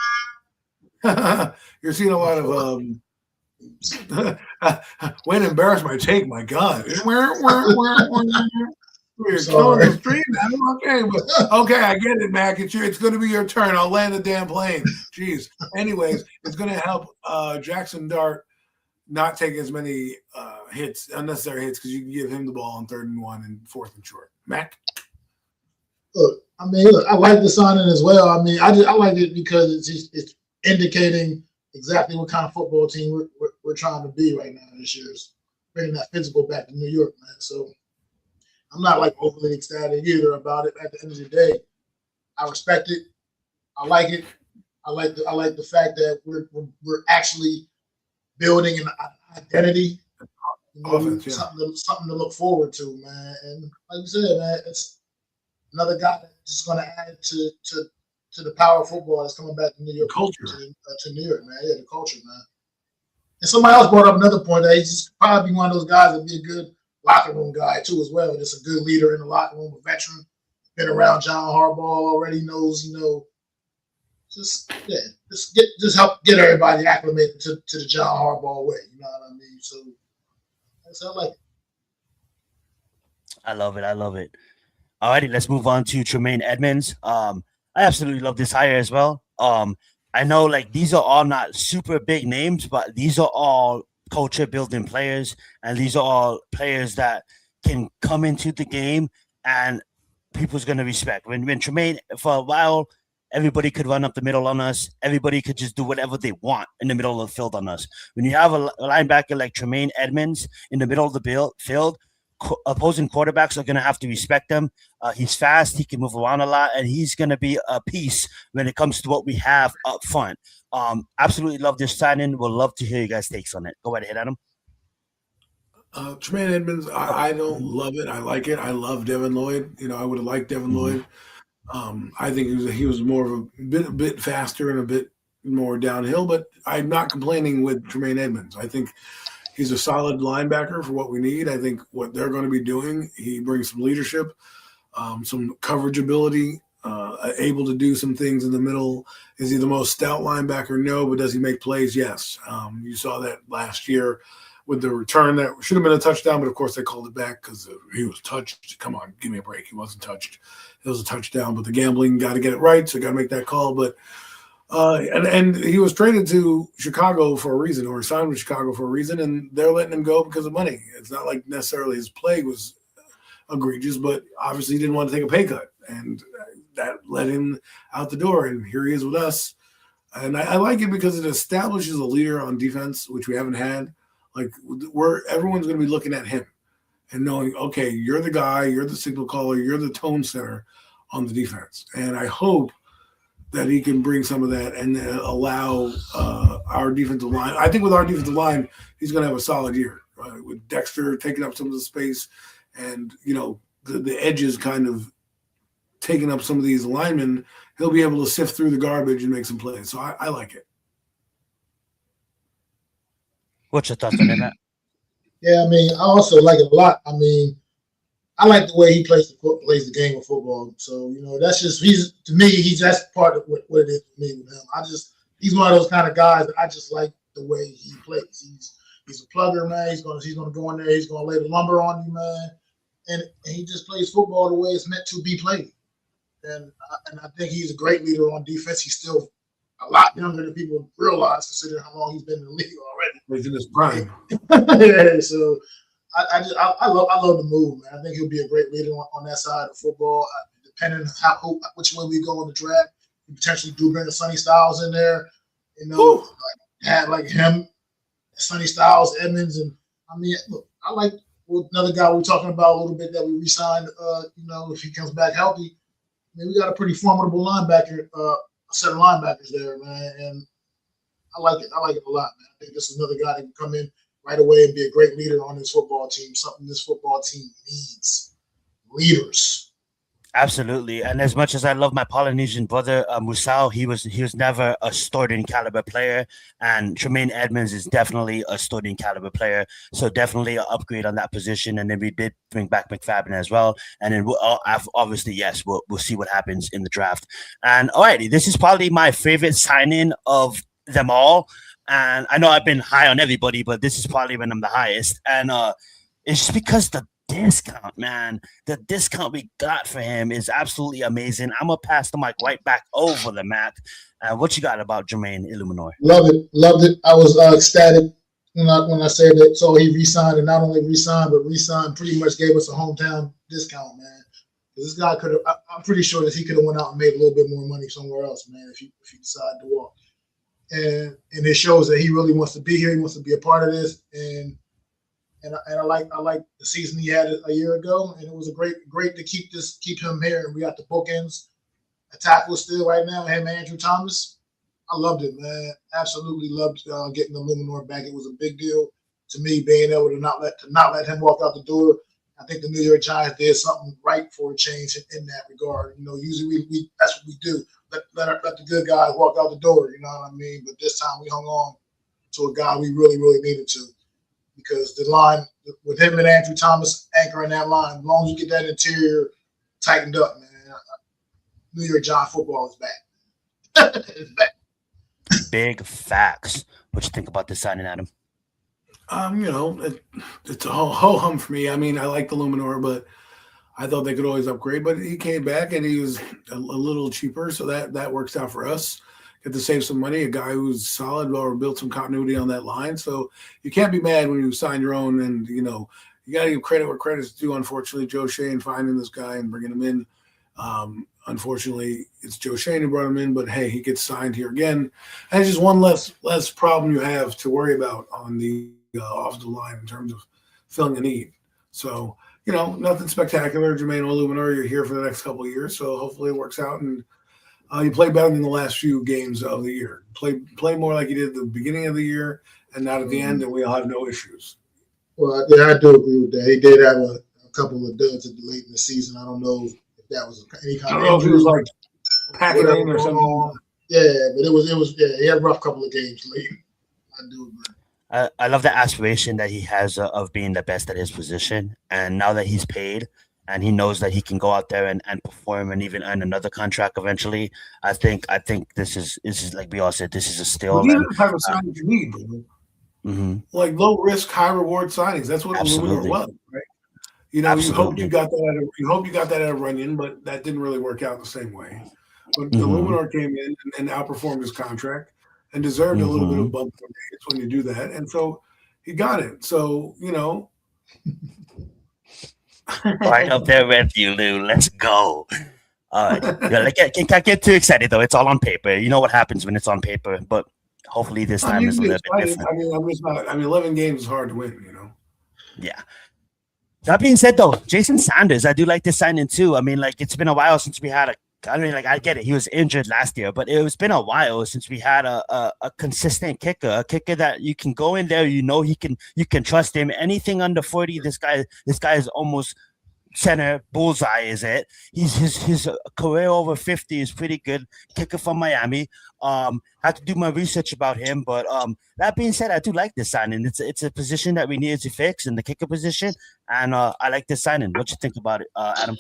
way to embarrass my take, my God. We're killing the stream, man. Okay, but okay, I get it, Mac. It's going to be your turn. I'll land the damn plane. Jeez. Anyways, it's going to help Jackson Dart not take as many unnecessary hits, because you can give him the ball on 3rd and 1 and 4th and short. Mac? Look, I like the signing as well. I like it because it's indicating exactly what kind of football team we're trying to be right now this year. Is bringing that physical back to New York, man. So I'm not like overly ecstatic either about it. At the end of the day, I respect it. I like it. I like the fact that we're actually building an identity. Offense, something to look forward to, man. And like you said, man, it's another guy that's just going to add to the power of football that's coming back to New York culture to New York, man. Yeah, the culture, man. And somebody else brought up another point that he's just probably one of those guys that'd be a good locker room guy too, as well. Just a good leader in the locker room, a veteran, been around John Harbaugh, already knows, just help get everybody acclimated to the John Harbaugh way. You know what I mean? So I like it. I love it. I love it. Alrighty, let's move on to Tremaine Edmonds. I absolutely love this hire as well. I know like these are all not super big names, but these are all culture building players, and these are all players that can come into the game and people's gonna respect. When Tremaine, for a while, everybody could run up the middle on us. Everybody could just do whatever they want in the middle of the field on us. When you have a linebacker like Tremaine Edmonds in the middle of the field, opposing quarterbacks are going to have to respect him. He's fast. He can move around a lot, and he's going to be a piece when it comes to what we have up front. Absolutely love this signing. We'll love to hear you guys' takes on it. Go right ahead, Adam. Tremaine Edmonds, I don't love it. I like it. I love Devin Lloyd. I would have liked Devin Lloyd. I think he was more of a bit faster and a bit more downhill, but I'm not complaining with Tremaine Edmonds. I think he's a solid linebacker for what we need. I think what they're going to be doing, he brings some leadership, some coverage ability, able to do some things in the middle. Is he the most stout linebacker? No, but does he make plays? Yes. You saw that last year with the return that should have been a touchdown, but of course they called it back because he was touched. Come on, give me a break. He wasn't touched. It was a touchdown, but the gambling got to get it right, so got to make that call. But and he was traded to Chicago for a reason, or signed with Chicago for a reason, and they're letting him go because of money. It's not like necessarily his play was egregious, but obviously he didn't want to take a pay cut, and that let him out the door. And here he is with us, and I like it because it establishes a leader on defense, which we haven't had. Like everyone's going to be looking at him and knowing, okay, you're the guy, you're the signal caller, you're the tone setter on the defense, and I hope that he can bring some of that and allow our defensive line. I think with our defensive line, he's going to have a solid year, right? With Dexter taking up some of the space and, the edges kind of taking up some of these linemen, he'll be able to sift through the garbage and make some plays. So I like it. What's your thoughts on that, Matt? Yeah, I mean, I also like it a lot. I mean, I like the way he plays the game of football. So, that's just that's part of what it is for me with him. He's one of those kind of guys that I just like the way he plays. He's a plugger, man. He's gonna go in there, he's gonna lay the lumber on you, man. And he just plays football the way it's meant to be played. And I think he's a great leader on defense. He's still a lot younger than people realize, considering how long he's been in the league already. He's in his prime. Yeah, so I love the move, man. I think he'll be a great leader on that side of football. Depending on which way we go in the draft, we potentially do bring a Sonny Styles in there. Had like him, Sonny Styles, Edmonds, and I mean, look, I like another guy we're talking about a little bit that we re-signed. If he comes back healthy, I mean, we got a pretty formidable linebacker, set of linebackers there, man, and I like it. I like it a lot, man. I think this is another guy that can come in right away and be a great leader on this football team, something this football team needs. Leaders. Absolutely. And as much as I love my Polynesian brother, Musao, he was never a starting caliber player. And Tremaine Edmonds is definitely a starting caliber player. So definitely an upgrade on that position. And then we did bring back McFadden as well. And then obviously, yes, we'll see what happens in the draft. And alrighty, this is probably my favorite signing of them all. And I know I've been high on everybody, but this is probably when I'm the highest. And it's just because the discount, man. The discount we got for him is absolutely amazing. I'm going to pass the mic right back over the Matt. What you got about Jermaine Illuminor? Loved it. I was ecstatic when I said that. So he re-signed, and not only re-signed, but re-signed pretty much gave us a hometown discount, man. This guy could have, I'm pretty sure that he could have went out and made a little bit more money somewhere else, man, if he decided to walk. And it shows that he really wants to be here. He wants to be a part of this. And I like the season he had a year ago, and it was great to keep him here. And we got the bookends a tackle still right now. Him and Andrew Thomas. I loved it, man. Absolutely loved getting the Luminor back. It was a big deal to me being able to not let him walk out the door. I think the New York Giants did something right for a change in that regard. Usually we that's what we do. Let the good guys walk out the door. You know what I mean? But this time we hung on to a guy we really, really needed to, because the line with him and Andrew Thomas anchoring that line, as long as you get that interior tightened up, man, New York Giants football is back. It's back. Big facts. What you think about this signing, Adam? It's a ho hum for me. I mean, I like the Luminor, but I thought they could always upgrade. But he came back and he was a little cheaper, so that works out for us. Get to save some money. A guy who's solid, or built some continuity on that line. So you can't be mad when you sign your own. And you got to give credit where credit's due. Unfortunately, Joe Shane finding this guy and bringing him in. Unfortunately, it's Joe Shane who brought him in, but hey, he gets signed here again. And it's just one less problem you have to worry about on the off the line in terms of filling a need. So, nothing spectacular. Jermaine Oluminor, you're here for the next couple of years, so hopefully it works out and you play better than the last few games of the year. Play more like you did at the beginning of the year and not at the end, and we'll have no issues. Well, yeah, I do agree with that. He did have a couple of duds at the late in the season. I don't know if that was any kind of injury. It was like packing in or something. Yeah, but it was he had a rough couple of games late. I do agree. I love the aspiration that he has of being the best at his position. And now that he's paid and he knows that he can go out there and perform and even earn another contract eventually, I think this is like we all said, this is a steal. These are the type of signings you need, bro. Mm-hmm. Like low risk, high reward signings. That's what Luminor was, right? You hope you got that at a Runyon, but that didn't really work out the same way. But the Luminor came in and outperformed his contract and deserved a little bit of bump when you do that. And so he got it. So, right up there with you, Lou. Let's go. Can't get too excited, though. It's all on paper. You know what happens when it's on paper. But hopefully this time is a little bit different. 11 games is hard to win, Yeah. That being said, though, Jason Sanders, I do like this signing, too. I mean, it's been a while since we had I get it. He was injured last year, but it's been a while since we had a consistent kicker, a kicker that you can go in there, you can trust him. Anything under 40, this guy is almost center bullseye, is it? His career over 50 is pretty good. Kicker from Miami. Had to do my research about him, but that being said, I do like this signing. It's a position that we needed to fix in the kicker position, and I like this signing. What you think about it, Adam?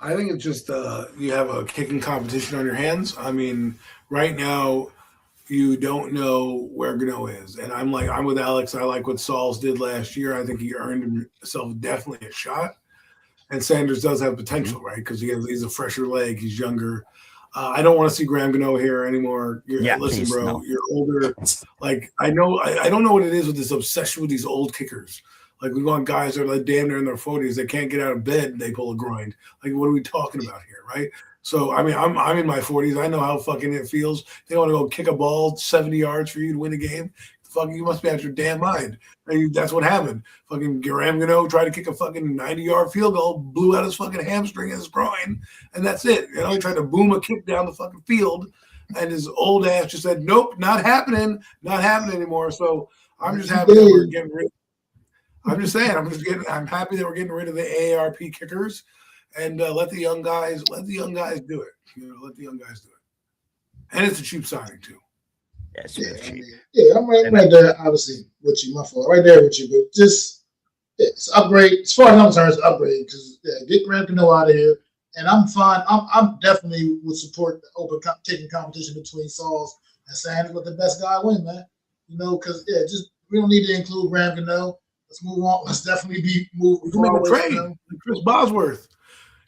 I think it's just you have a kicking competition on your hands. I mean, right now you don't know where Gano is, and I'm with Alex. I like what Sauls did last year. I think he earned himself definitely a shot. And Sanders does have potential, right? Because he's a fresher leg. He's younger. I don't want to see Graham Gano here anymore. Listen, bro, no. You're older. I don't know what it is with this obsession with these old kickers. Like, we want guys that are damn near in their 40s. They can't get out of bed and they pull a groin. Like, what are we talking about here, right? So, I mean, I'm in my 40s. I know how fucking it feels. They want to go kick a ball 70 yards for you to win a game. Fucking, you must be out your damn mind. That's what happened. Fucking Graham Gano tried to kick a fucking 90-yard field goal, blew out his fucking hamstring and his groin, and that's it. He tried to boom a kick down the fucking field, and his old ass just said, nope, not happening anymore. So I'm just happy that we're getting rid. I'm just saying, I'm happy that we're getting rid of the AARP kickers and let the young guys do it. Let the young guys do it. And it's a cheap signing too. Yeah, it's cheap. I'm right there, obviously, with you. My fault. Right there with you, but just it's upgrade. As far as I'm concerned, it's an upgrade because get Graham Gano out of here, and I'm fine. I'm definitely would support the open kicking competition between Sauls and Sanders, but the best guy win, man. Because just we don't need to include Graham Gano. Let's move on. Let's definitely be moving. We can make a trade. Chris Bosworth.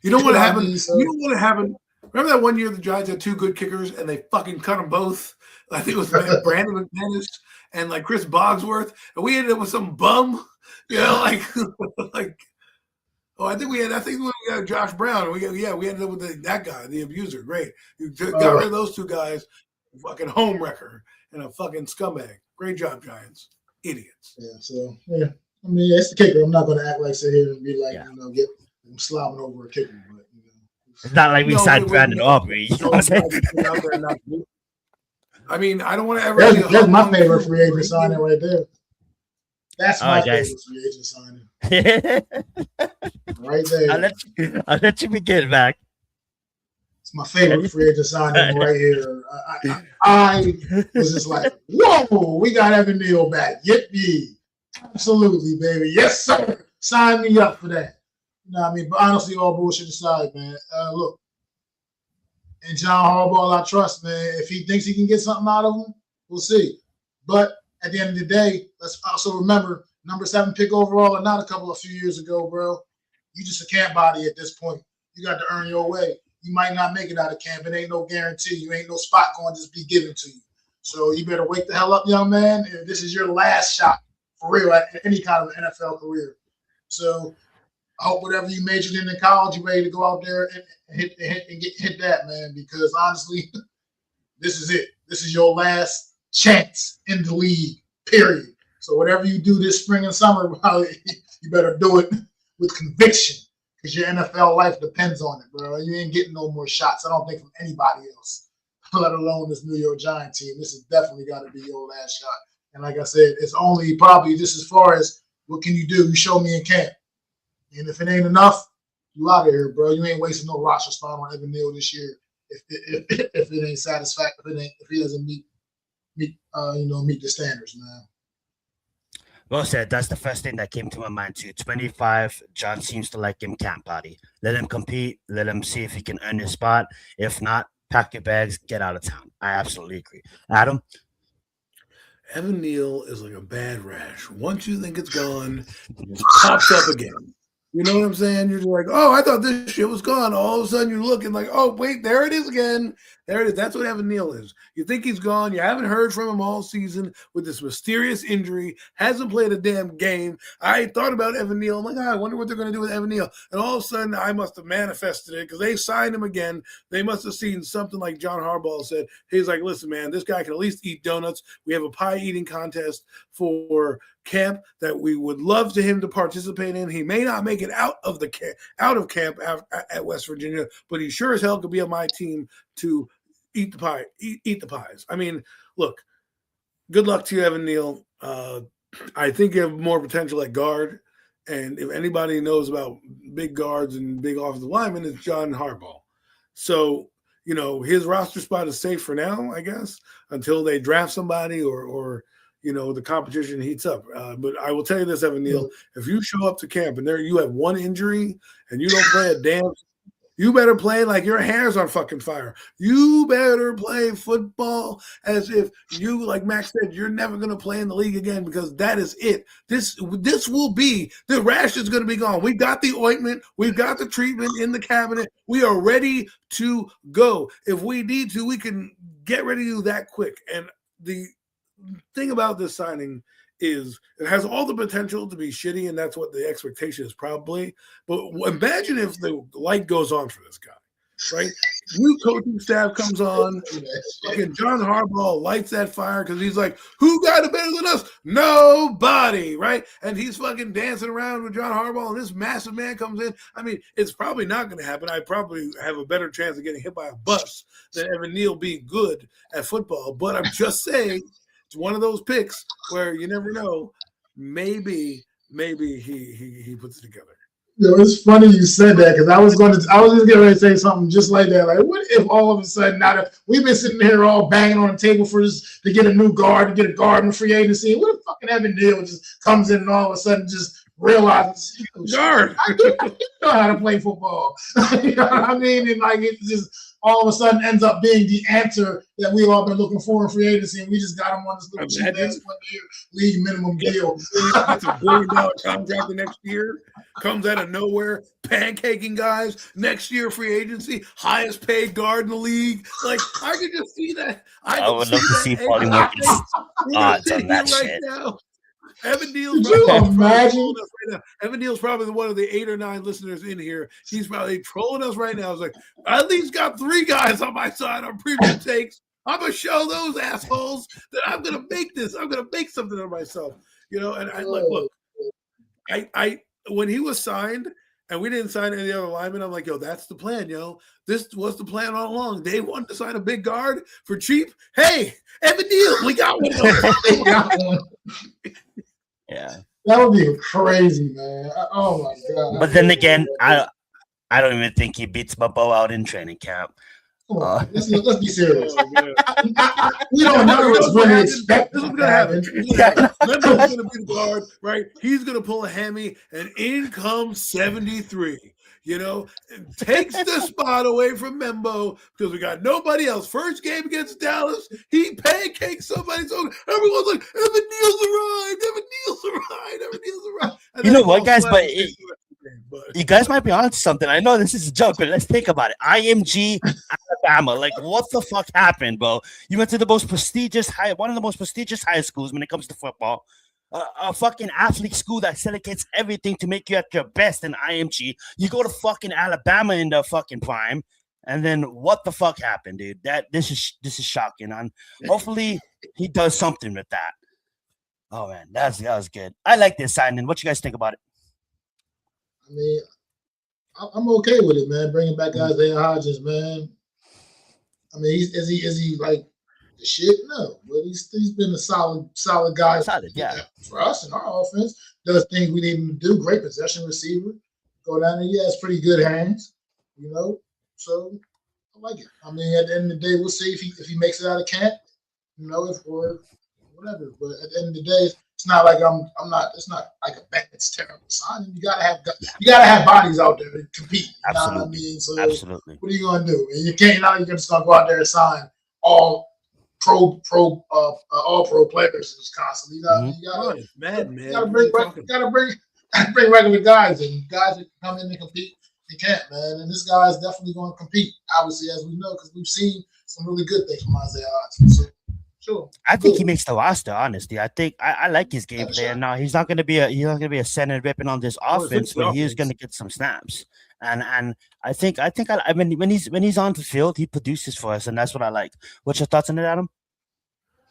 You know what happened? You know what happened? Remember that one year the Giants had two good kickers and they fucking cut them both? I think it was Brandon McManus and Chris Bosworth, and we ended up with some bum, I think we had Josh Brown. We ended up with that guy, the abuser. Great, you got rid of those two guys, fucking home wrecker and a fucking scumbag. Great job, Giants. Idiots. Yeah. So I mean, it's the kicker. I'm not going to act like sit here and be like, get them slobbing over a kicker, but It's not like we signed Brandon Aubrey. You know what I'm saying? I mean, I don't want to ever. That's my favorite free agent signing right there. That's my favorite free agent signing. Right there. I'll let you begin, Mac. It's my favorite free agent signing right here. I was just like, whoa, we got Evan Neal back. Yippee. Absolutely, baby. Yes, sir. Sign me up for that. You know what I mean? But honestly, all bullshit aside, man. Look, in John Harbaugh, I trust, man. If he thinks he can get something out of him, we'll see. But at the end of the day, let's also remember, number 7 pick overall or not a few years ago, bro. You just a camp body at this point. You got to earn your way. You might not make it out of camp. It ain't no guarantee. You ain't no spot going to just be given to you. So you better wake the hell up, young man. This is your last shot for real at any kind of NFL career. So I hope whatever you majored in college, you're ready to go out there and hit that, man. Because honestly, this is it. This is your last chance in the league, period. So whatever you do this spring and summer, you better do it with conviction because your NFL life depends on it, bro. You ain't getting no more shots, I don't think, from anybody else, let alone this New York Giants team. This has definitely got to be your last shot. And like I said, it's only probably just as far as what can you do? You show me in camp. And if it ain't enough, you out of here, bro. You ain't wasting no roster spot on Evan Neal this year if it ain't satisfactory, if he doesn't meet the standards, man. Well said. That's the first thing that came to my mind too. 25, John seems to like him camp body. Let him compete. Let him see if he can earn his spot. If not, pack your bags, get out of town. I absolutely agree. Adam? Evan Neal is like a bad rash. Once you think it's gone, it pops up again. You know what I'm saying? You're like, oh, I thought this shit was gone. All of a sudden, you're looking like, oh, wait, there it is again. There it is. That's what Evan Neal is. You think he's gone. You haven't heard from him all season with this mysterious injury. Hasn't played a damn game. I thought about Evan Neal. I'm like, I wonder what they're going to do with Evan Neal. And all of a sudden, I must have manifested it because they signed him again. They must have seen something like John Harbaugh said. He's like, listen, man, this guy can at least eat donuts. We have a pie eating contest for camp that we would love to him to participate in. He may not make it out of camp at West Virginia, but he sure as hell could be on my team to eat the pie, eat the pies. I mean, look, good luck to you, Evan Neal. I think you have more potential at guard, and if anybody knows about big guards and big offensive linemen, it's John Harbaugh. So, you know, his roster spot is safe for now, I guess, until they draft somebody or you know, the competition heats up. But I will tell you this, Evan Neal, if you show up to camp and there you have one injury and you don't play a damn, you better play like your hair's on fucking fire. You better play football as if you, like Max said, you're never going to play in the league again because that is it. This will be, the rash is going to be gone. We got the ointment. We've got the treatment in the cabinet. We are ready to go. If we need to, we can get ready to do that quick. And the thing about this signing is it has all the potential to be shitty, and that's what the expectation is probably. But imagine if the light goes on for this guy, right? New coaching staff comes on, fucking John Harbaugh lights that fire because he's like, who got it better than us? Nobody, right? And he's fucking dancing around with John Harbaugh, and this massive man comes in. I mean, it's probably not going to happen. I probably have a better chance of getting hit by a bus than Evan Neal being good at football. But I'm just saying, it's one of those picks where you never know. Maybe he puts it together. Yo, it's funny you said that because I was just getting ready to say something just like that. Like, what if all of a sudden, we've been sitting here all banging on the table for this to get a new guard, to get a guard in the free agency. What if fucking Evan Neal just comes in and all of a sudden just realizes, guard, I know how to play football. You know what I mean? And like it just all of a sudden ends up being the answer that we've all been looking for in free agency, and we just got him on this little cheap ass 1 year league minimum deal. It's $1 billion contract the next year. Comes out of nowhere, pancaking guys. Next year, free agency, highest paid guard in the league. Like, I could just see that. I would love to see Paulie Marcus odds on that shit. Now. Evan Neal's Evan Neal's probably one of the 8 or 9 listeners in here. He's probably trolling us right now. It's like, I at least got 3 guys on my side on premium takes. I'm gonna show those assholes that I'm gonna make this. I'm gonna make something of myself. You know, and I look. I when he was signed, and we didn't sign any of the other linemen. I'm like, yo, that's the plan, yo. This was the plan all along. They wanted to sign a big guard for cheap. Hey, Evan Neal, we got one. Yeah. That would be crazy, man. Oh my god. But then again, I don't even think he beats Bobo out in training camp. Come on, let's be serious. We don't know what's really expected. This is gonna happen. Lembo's gonna be the guard, right? He's gonna pull a hammy, and in comes 73. You know, takes the spot away from Membo because we got nobody else. First game against Dallas, he pancakes somebody. So everyone's like, Evan Neal's arrived. Evan Neal's arrived. Evan Neal's arrived. You know what, guys? But you guys might be on to something. I know this is a joke, but let's think about it. IMG Alabama. Like, what the fuck happened, bro? You went to the most prestigious one of the most prestigious high schools when it comes to football. A fucking athlete school that sellocates everything to make you at your best in IMG. You go to fucking Alabama in the fucking prime, and then what the fuck happened, dude? This is shocking. And hopefully he does something with that. Oh man, that was good. I like this signing. What you guys think about it? I mean, I'm okay with it, man. Bringing back Isaiah Hodgins, man. I mean, is he like the shit? No, but he's been a solid guy. Solid, yeah. For us in our offense, does things we need him to do. Great possession receiver. Go down there, he has pretty good hands, you know. So I like it. I mean, at the end of the day, we'll see if he makes it out of camp, you know, or whatever. But at the end of the day, it's not like I'm not. It's not like a bet. It's terrible signing. You gotta have bodies out there to compete. You Absolutely. know what I mean? So Absolutely. What are you gonna do? You can't. You're just gonna go out there and sign all pro players constantly. You gotta bring regular guys and guys that come in and compete. You can't, man. And this guy is definitely going to compete. Obviously, as we know, because we've seen some really good things from Isaiah Hodgins. So, sure. I think he makes the roster. Honestly, I think I like his game plan. Now he's not going to be a center ripping on this offense, but he is going to get some snaps. And I think when he's on the field, he produces for us, and that's what I like. What's your thoughts on it, Adam?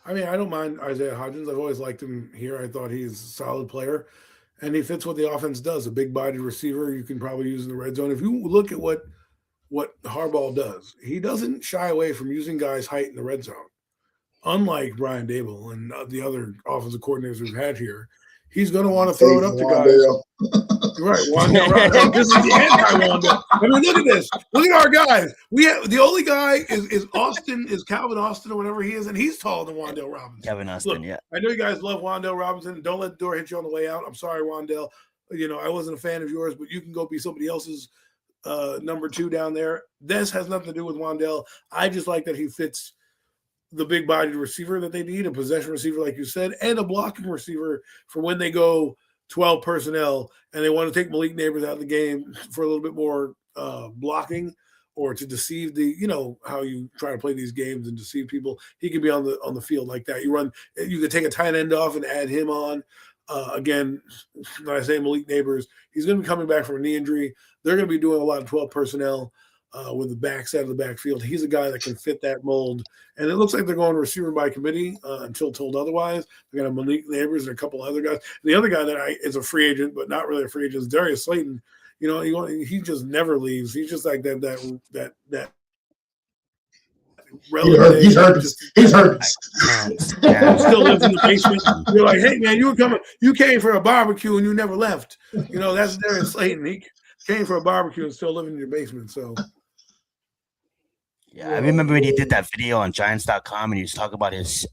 I mean, I don't mind Isaiah Hodgins. I've always liked him here. I thought he's a solid player, and he fits what the offense does. A big-bodied receiver you can probably use in the red zone. If you look at what Harbaugh does, he doesn't shy away from using guys' height in the red zone. Unlike Brian Dable and the other offensive coordinators we've had here, he's going to want to throw it up to guys. Right, Wandale. This is the anti-Wandale. I mean, look at this. Look at our guys. We have the only guy is Austin, is Calvin Austin or whatever he is, and he's taller than Wandale Robinson. Calvin Austin, look, yeah. I know you guys love Wandale Robinson. Don't let the door hit you on the way out. I'm sorry, Wandale. You know, I wasn't a fan of yours, but you can go be somebody else's number 2 down there. This has nothing to do with Wandale. I just like that he fits the big-bodied receiver that they need, a possession receiver, like you said, and a blocking receiver for when they go 12 personnel and they want to take Malik Neighbors out of the game for a little bit more blocking or to deceive how you try to play these games and deceive people. He can be on the field like that. You can take a tight end off and add him on. Again, when I say Malik Neighbors, he's going to be coming back from a knee injury. They're going to be doing a lot of 12 personnel with the backs out of the backfield. He's a guy that can fit that mold. And it looks like they're going receiver by committee until told otherwise. They got Malik Neighbors and a couple other guys. And the other guy that is a free agent, but not really a free agent, is Darius Slayton. You know, he just never leaves. He's just like that He's hurt. Still lives in the basement. You're like, hey man, you came for a barbecue and you never left. You know, that's Darius Slayton. He came for a barbecue and still living in your basement. So yeah, I remember when he did that video on Giants.com and he was talking about his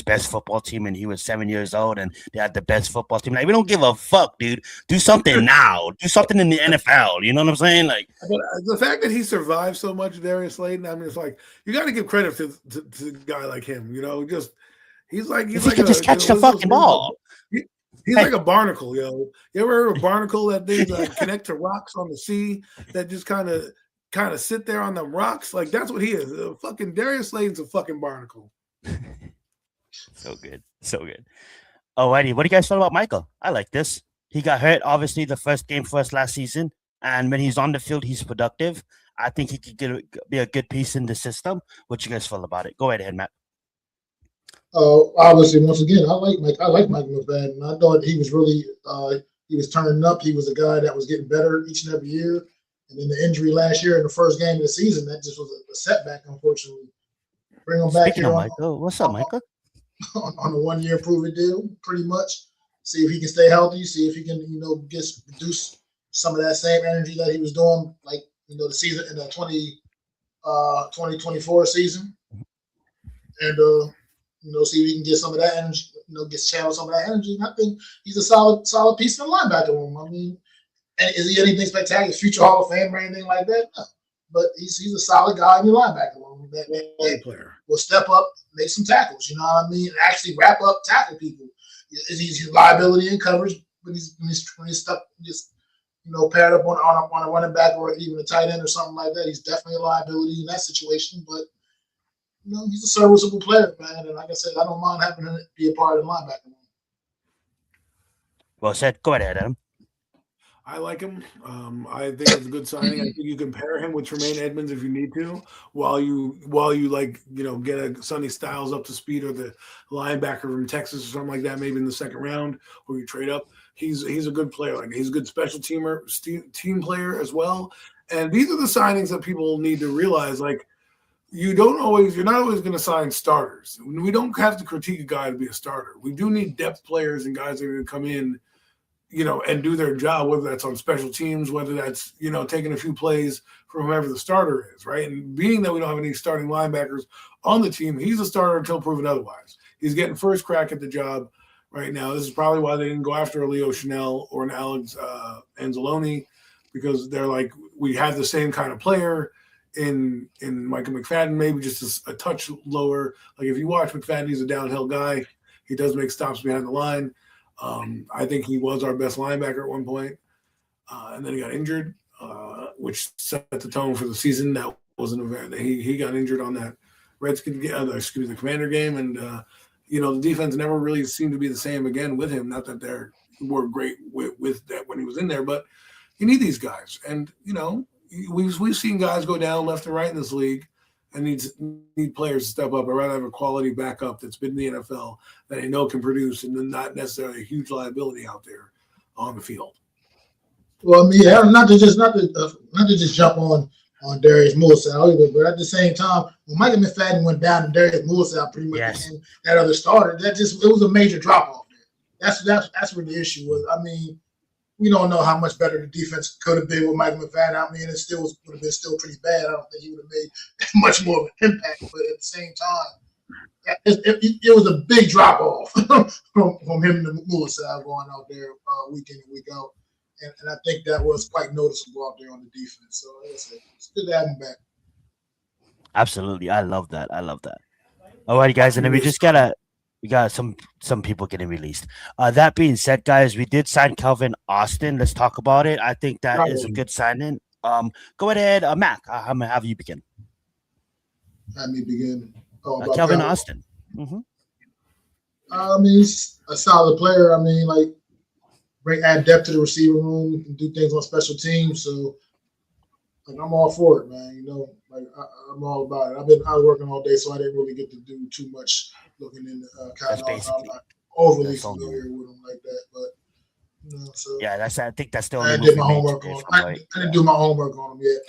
best football team and he was 7 years old and they had the best football team. Like, we don't give a fuck, dude. Do something now. Do something in the NFL. You know what I'm saying? Like, but the fact that he survived so much, Darius Slayton, I mean, it's like you got to give credit to a guy like him. You know, he's like he can just catch the fucking ball. He's like a barnacle, yo. You ever heard of a barnacle that they connect to rocks on the sea that just kind of sit there on the rocks? Like, that's what he is. Fucking Darius Slayton's a fucking barnacle. So good. Alrighty, what do you guys feel about Michael? I like this. He got hurt, obviously, the first game for us last season. And when he's on the field, he's productive. I think he could be a good piece in the system. What you guys feel about it? Go right ahead, Matt. Obviously, once again, I like Mike McFadden. I thought he was really he was turning up. He was a guy that was getting better each and every year. And then the injury last year in the first game of the season, that just was a setback, unfortunately. Bring him back Speaking here of Michael, what's up, Michael? on a 1 year proven deal, pretty much. See if he can stay healthy. See if he can, produce some of that same energy that he was doing, like the season in the 2024 season, and see if he can get some of that energy. Get channeled some of that energy. And I think he's a solid piece in the linebacker room. I mean, and is he anything spectacular, future Hall of Fame or anything like that? No. But he's a solid guy in your linebacker room that will step up, make some tackles. You know what I mean? And actually wrap up, tackle people. He's liability in coverage when he's stuck, just paired up on a running back or even a tight end or something like that. He's definitely a liability in that situation. But he's a serviceable player, man. And like I said, I don't mind having him be a part of the linebacker room. Well said. Go ahead, Adam. I like him. I think it's a good signing. I think you can pair him with Tremaine Edmonds if you need to, while you get a Sonny Styles up to speed, or the linebacker from Texas or something like that, maybe in the second round, or you trade up. He's a good player. Like, he's a good special team player as well. And these are the signings that people need to realize. Like, you're not always going to sign starters. We don't have to critique a guy to be a starter. We do need depth players and guys that are going to come in, and do their job, whether that's on special teams, whether that's, taking a few plays from whoever the starter is, right? And being that we don't have any starting linebackers on the team, he's a starter until proven otherwise. He's getting first crack at the job right now. This is probably why they didn't go after a Leo Chanel or an Alex Anzalone, because they're like, we have the same kind of player in Michael McFadden, maybe just a touch lower. Like, if you watch McFadden, he's a downhill guy. He does make stops behind the line. I think he was our best linebacker at one point, and then he got injured, which set the tone for the season. That wasn't a very he got injured on that the Commander game, and the defense never really seemed to be the same again with him. Not that they were great with that when he was in there, but you need these guys, and we've seen guys go down left and right in this league. And need players to step up. I'd rather have a quality backup that's been in the NFL that I know can produce, and then not necessarily a huge liability out there on the field. Well, I mean, not to just jump on Darius Moore-Sal either, but at the same time, when Michael McFadden went down and Darius Moore-Sal pretty much became that other starter, it was a major drop off there. That's where the issue was. I mean, we don't know how much better the defense could have been with Michael McFadden. I mean, it would have been pretty bad. I don't think he would have made much more of an impact. But at the same time, it was a big drop off from him to Moore-Sal going out there week in and week out. And I think that was quite noticeable out there on the defense. So like I said, it's good to have him back. Absolutely. I love that. All right, guys. And then we got some people getting released. That being said, guys, we did sign Calvin Austin. Let's talk about it. I think that is a good signing. Go ahead, Mac. I'm gonna have you begin. Have me begin. Calvin Austin. Mm-hmm. I mean, he's a solid player. I mean, like, add depth to the receiver room and do things on special teams. So, like, I'm all for it, man. I'm all about it. I was working all day, so I didn't really get to do too much looking into Calvin Austin. I'm not overly familiar with him like that, but so yeah, I think that's the only. I did my homework on. I didn't do my homework on him yet.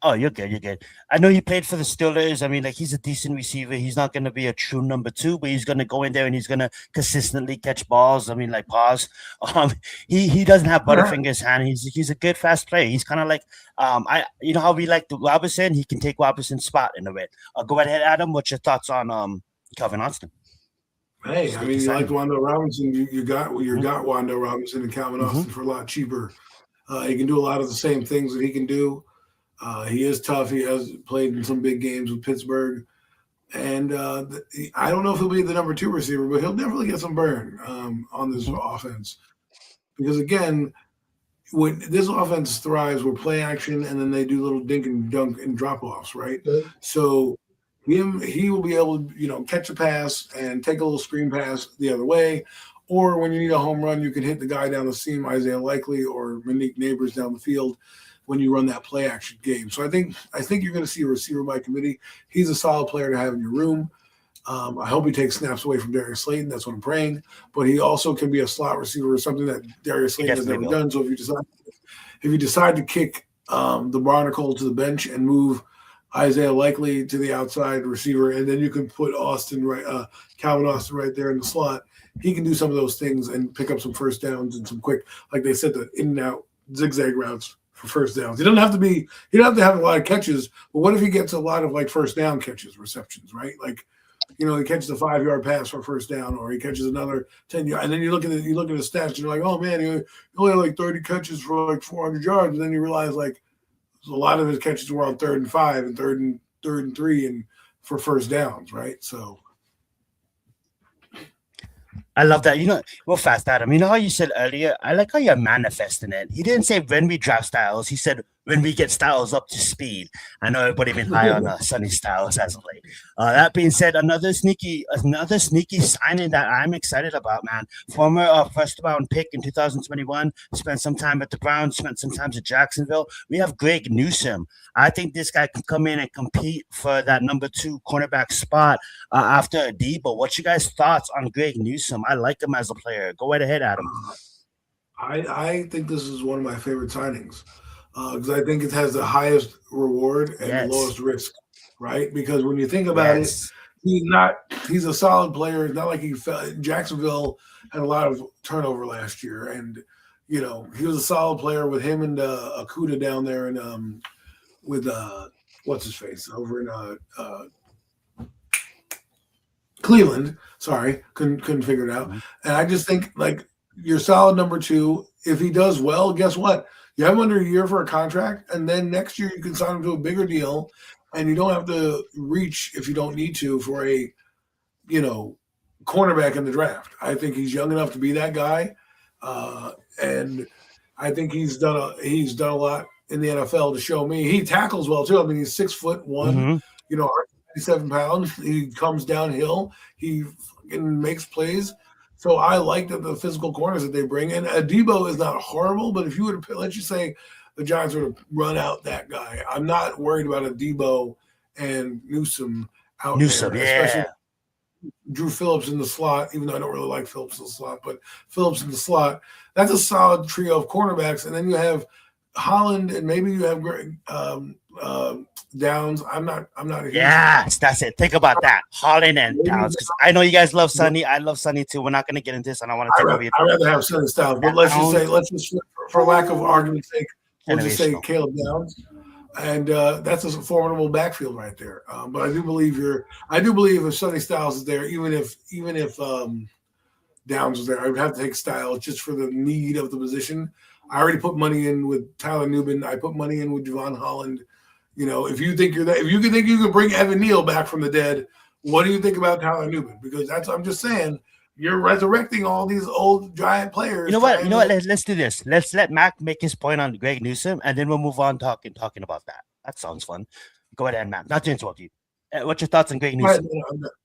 Oh, you're good. I know he played for the Steelers. I mean, like, he's a decent receiver. He's not going to be a true number 2, but he's going to go in there and he's going to consistently catch balls. I mean, like, pause. He doesn't have Butterfinger's hand. He's a good fast player. He's kind of like how we like the Robinson. He can take Robinson's spot in a way. Go ahead, Adam. What's your thoughts on Calvin Austin? Hey, I mean, you like Wando Robinson. You got Wando Robinson and Calvin Austin for a lot cheaper. He can do a lot of the same things that he can do. He is tough. He has played in some big games with Pittsburgh. And I don't know if he'll be the number 2 receiver, but he'll definitely get some burn on this offense. Because, again, when this offense thrives with play action, and then they do little dink and dunk and drop-offs, right? Okay. So he will be able to, catch a pass and take a little screen pass the other way. Or when you need a home run, you can hit the guy down the seam, Isaiah Likely or Monique Neighbors down the field, when you run that play action game. So I think you're going to see a receiver by committee. He's a solid player to have in your room. I hope he takes snaps away from Darius Slayton. That's what I'm praying. But he also can be a slot receiver or something that Darius Slayton has never done. So if you decide to kick the Barnacle to the bench and move Isaiah Likely to the outside receiver, and then you can put Calvin Austin right there in the slot, he can do some of those things and pick up some first downs and some quick, like they said, the in and out zigzag routes for first downs. He don't have to have a lot of catches, but what if he gets a lot of like first down catches, receptions, right? Like, he catches a 5-yard pass for a first down, or he catches another 10-yard, and then you look at the stats, and you're like, oh man, he only had like 30 catches for like 400 yards, and then you realize like a lot of his catches were on 3rd and 5 and 3rd and 3 and for first downs, right? So I love that. Real fast, Adam. You know how you said earlier, I like how you're manifesting it. He didn't say when we draft Styles. He said when we get Styles up to speed. I know everybody been high on Sonny Styles as of late. That being said, another sneaky signing that I'm excited about, man. Former first round pick in 2021, spent some time at the Browns, spent some time at Jacksonville. We have Greg Newsome. I think this guy can come in and compete for that number 2 cornerback spot after Adebo. What's your guys' thoughts on Greg Newsome? I like him as a player. Go right ahead, Adam. I think this is one of my favorite signings because I think it has the highest reward and the lowest risk, right? Because when you think about it, he's a solid player. It's not like he fell. Jacksonville had a lot of turnover last year, and he was a solid player with him and Akuda down there, and with what's his face over in Cleveland. Sorry, couldn't figure it out. And I just think like you're solid number 2. If he does well, guess what? You have him under a year for a contract, and then next year you can sign him to a bigger deal, and you don't have to reach if you don't need to for a cornerback in the draft. I think he's young enough to be that guy, and I think he's done a lot in the NFL to show me. He tackles well too. I mean, he's 6'1", 97 pounds. He comes downhill. He fucking makes plays. So I like the physical corners that they bring in. Adebo is not horrible, but if you would have, let's just say the Giants would have run out that guy, I'm not worried about Adebo and Newsome out there. Especially Drew Phillips in the slot, even though I don't really like Phillips in the slot, but Phillips in the slot, that's a solid trio of cornerbacks. And then you have Holland, and maybe you have Downs. I'm not a huge that's it. Think about that. Holland and Downs. Because I know you guys love Sonny. I love Sonny too. We're not going to get into this. I don't want to take over your time. I'd rather have Sonny Styles, but let's just for lack of argument's sake, we'll just say Caleb Downs. And that's a formidable backfield right there. But I do believe if Sonny Styles is there, even if Downs was there, I would have to take Styles just for the need of the position. I already put money in with Tyler Nubin. I put money in with Javon Holland. If you think you can bring Evan Neal back from the dead, what do you think about Tyler Nubin? Because I'm just saying, you're resurrecting all these old Giant players. You know what? Let's do this. Let's let Mac make his point on Greg Newsome, and then we'll move on talking about that. That sounds fun. Go ahead, Mac. Not to interrupt you. What's your thoughts on Greg Newsome?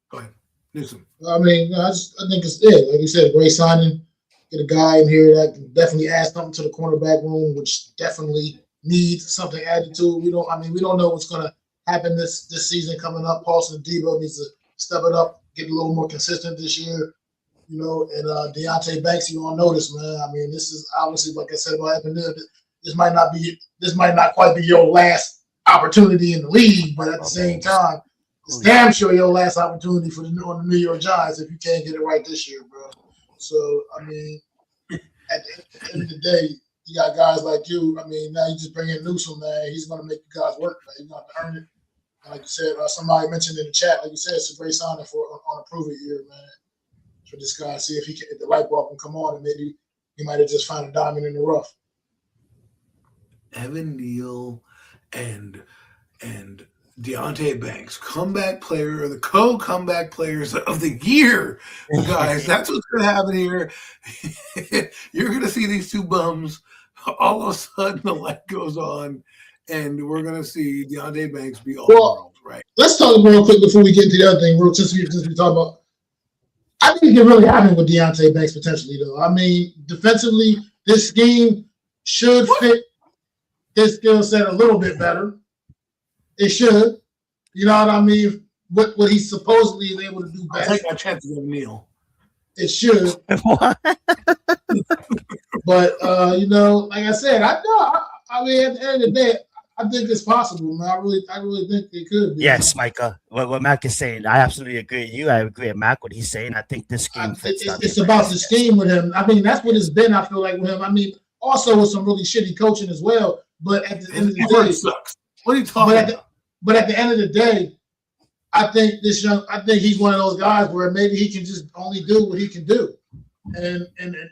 Go ahead. Newsome. I mean, I think it's it. Like you said, great signing. Get a guy in here that can definitely add something to the cornerback room, which definitely needs something added to. We don't know what's going to happen this season coming up. Paulson Adebo needs to step it up, get a little more consistent this year. And Deontay Banks, you all notice, man. I mean, this is obviously, like I said about Evan Neal, this might not quite be your last opportunity in the league, but at the same time, it's damn sure your last opportunity on the New York Giants if you can't get it right this year, bro. So, I mean, at the end of the day, you got guys like you. I mean, now you just bring in Newsome, man. He's going to make you guys work, man. You're going to have to earn it. And like you said, somebody mentioned in the chat, like you said, it's a great signing on a prove-it year, man. For this guy, see if the light bulb can come on, and maybe he might have just found a diamond in the rough. Evan Neal and Deontay Banks, comeback player, the co-comeback players of the year, guys. That's what's going to happen here. You're going to see these two bums. All of a sudden, the light goes on, and we're going to see Deontay Banks be all world, right? Let's talk real quick before we get into the other thing, since we talk about. I think it can really happen with Deontay Banks potentially, though. I mean, defensively, this scheme should fit his skill set a little bit better. It should. You know what I mean? what he supposedly is able to do I'll best. take my chances of Neil. It should. But like I said, I mean, at the end of the day, I think it's possible, man. I really think it could be. Yes, Micah. What Mac is saying, I absolutely agree with you. I agree with Mac what he's saying. I think this game fits. It's about the scheme with him. I mean, that's what it's been. I feel like with him. I mean, also with some really shitty coaching as well. But at the end of the day, sucks. What are you talking about? But at the end of the day, I think he's one of those guys where maybe he can just only do what he can do, and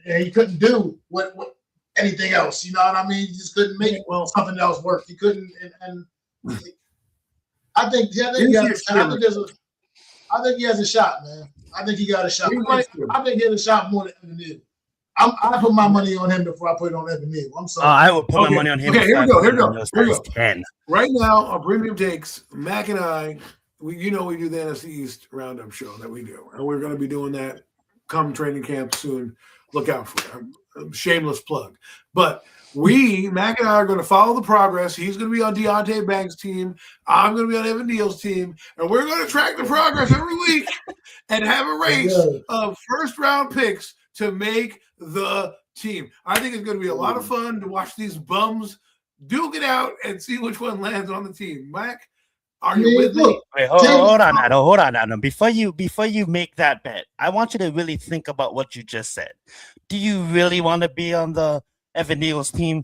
he couldn't do what anything else. You know what I mean? He just couldn't make something else work. He couldn't, and I think he has a shot, man. I think he got a shot. I think he has a shot more than Evan Neal. I put my money on him before I put it on Evan Neal. I'm sorry. I would put my money on him. Okay, here we go. 10. Right now on Premium Takes, Mac and I, we do the NFC East Roundup show that we do, and we're going to be doing that come training camp soon. Look out for it. Shameless plug. But Mac and I are going to follow the progress. He's going to be on Deontay Banks' team. I'm going to be on Evan Neal's team. And we're going to track the progress every week and have a race of first-round picks to make the team. I think it's going to be a lot of fun to watch these bums duke it out and see which one lands on the team. Mac, are you with me? Wait, hold on, Adam. Before you make that bet, I want you to really think about what you just said. Do you really want to be on the Evan Neal's team?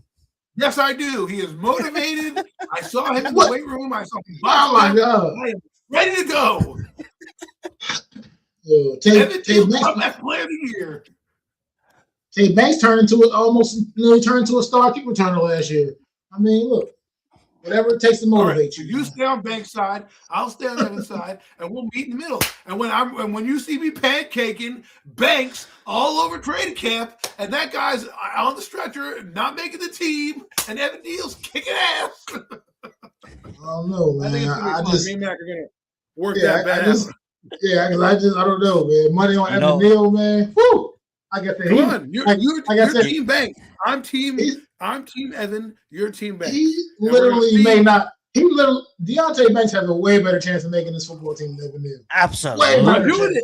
Yes, I do. He is motivated. I saw him in the weight room. I saw him. Oh my God! I am ready to go. Evan Neal's best player of the year. Tay Banks turned into a star kick returner last year. I mean, look, whatever it takes to motivate you. You stay on Banks' side, I'll stay on Evan's side, and we'll meet in the middle. And when you see me pancaking Banks all over training camp, and that guy's on the stretcher, not making the team, and Evan Neal's kicking ass. I don't know, man. I think it's gonna be fun. Me and Mac are gonna work that bad. I don't know, man. Money on Evan Neal, man. Woo! I guess that. Come on, you're Team Banks. I'm Team Evan. You're Team Banks. Deontay Banks has a way better chance of making this football team than Evan Neal. Absolutely. I'm doing it.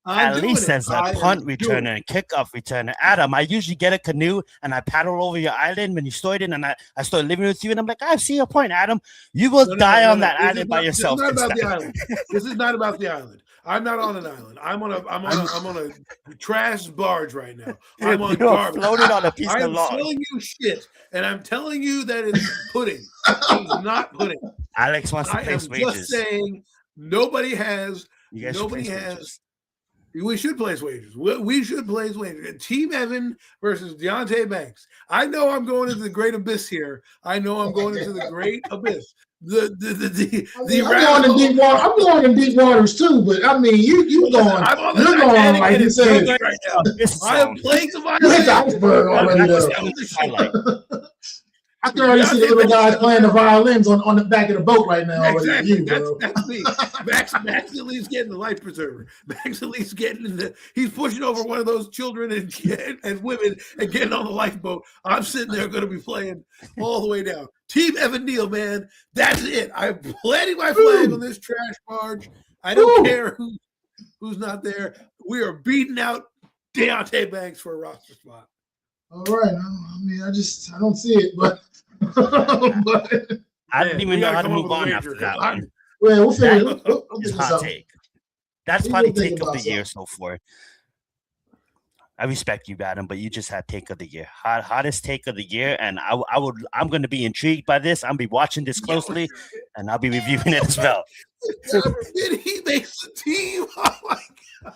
At least as a punt returner and kickoff returner. Adam, I usually get a canoe and I paddle over your island when you started and I start living with you and I'm like, I see your point, Adam. You will die on that island by yourself. This is not about the island. This is not about the island. I'm not on an island. I'm on a trash barge right now. I'm on garbage. Floated on a piece of log. I'm telling you shit, and I'm telling you that it's pudding. It's not pudding. Alex wants to place wages. I'm just saying nobody has. We should place wages. We should place wages. Team Evan versus Deontay Banks. I know I'm going into the great abyss here. I'm going into the great abyss. I'm going in deep water. I'm going in deep waters too, but I mean, you're going like you said. Right now. I am playing the iceberg already. I can already see the little guys playing the violins on the back of the boat right now. Exactly. That's me. Max at least getting the life preserver. Max at least he's pushing over one of those children and women and getting on the lifeboat. I'm sitting there going to be playing all the way down. Team Evan Neal, man. That's it. I'm planting my flag on this trash barge. I don't care who's not there. We are beating out Deontay Banks for a roster spot. All right. I mean, I don't see it, but I didn't even know how to move on after that one. Well, we'll figure it out. Take. That's probably take of the year so far. I respect you, Adam, but you just had take of the year. Hottest take of the year, and I'm going to be intrigued by this. I'll be watching this closely, and I'll be reviewing it as well. He makes the team. Oh my god!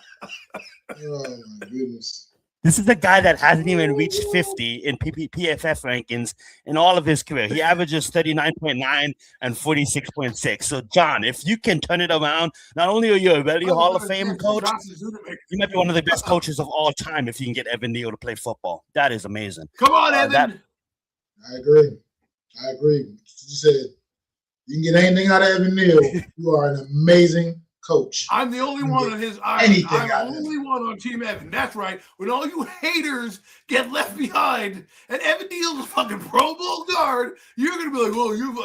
Oh my goodness. This is a guy that hasn't even reached 50 in PFF rankings in all of his career. He averages 39.9 and 46.6. So, John, if you can turn it around, not only are you a very Hall of Fame coach, you might be one of the best coaches of all time if you can get Evan Neal to play football. That is amazing. Come on, Evan. I agree. You said you can get anything out of Evan Neal. You are an amazing coach. I'm the only one on his island. I'm the only one on Team Evan. That's right. When all you haters get left behind and Evan Neal's a fucking Pro Bowl guard, you're going to be like,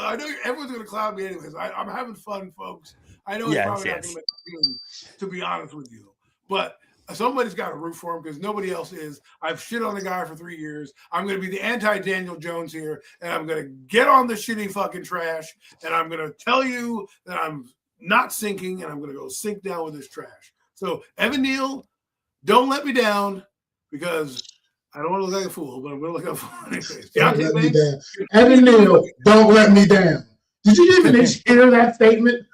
I know everyone's going to clown me anyways. I'm having fun, folks. I know he's probably not going to make the team, to be honest with you. But somebody's got to root for him because nobody else is. I've shit on the guy for 3 years. I'm going to be the anti-Daniel Jones here, and I'm going to get on the shitty fucking trash, and I'm going to tell you that I'm not sinking, and I'm going to go sink down with this trash. So, Evan Neal, don't let me down because I don't want to look like a fool, but I'm going to look like a fool anyways. Don't let me down. Evan Neal, don't let me down. Did you even hear that statement?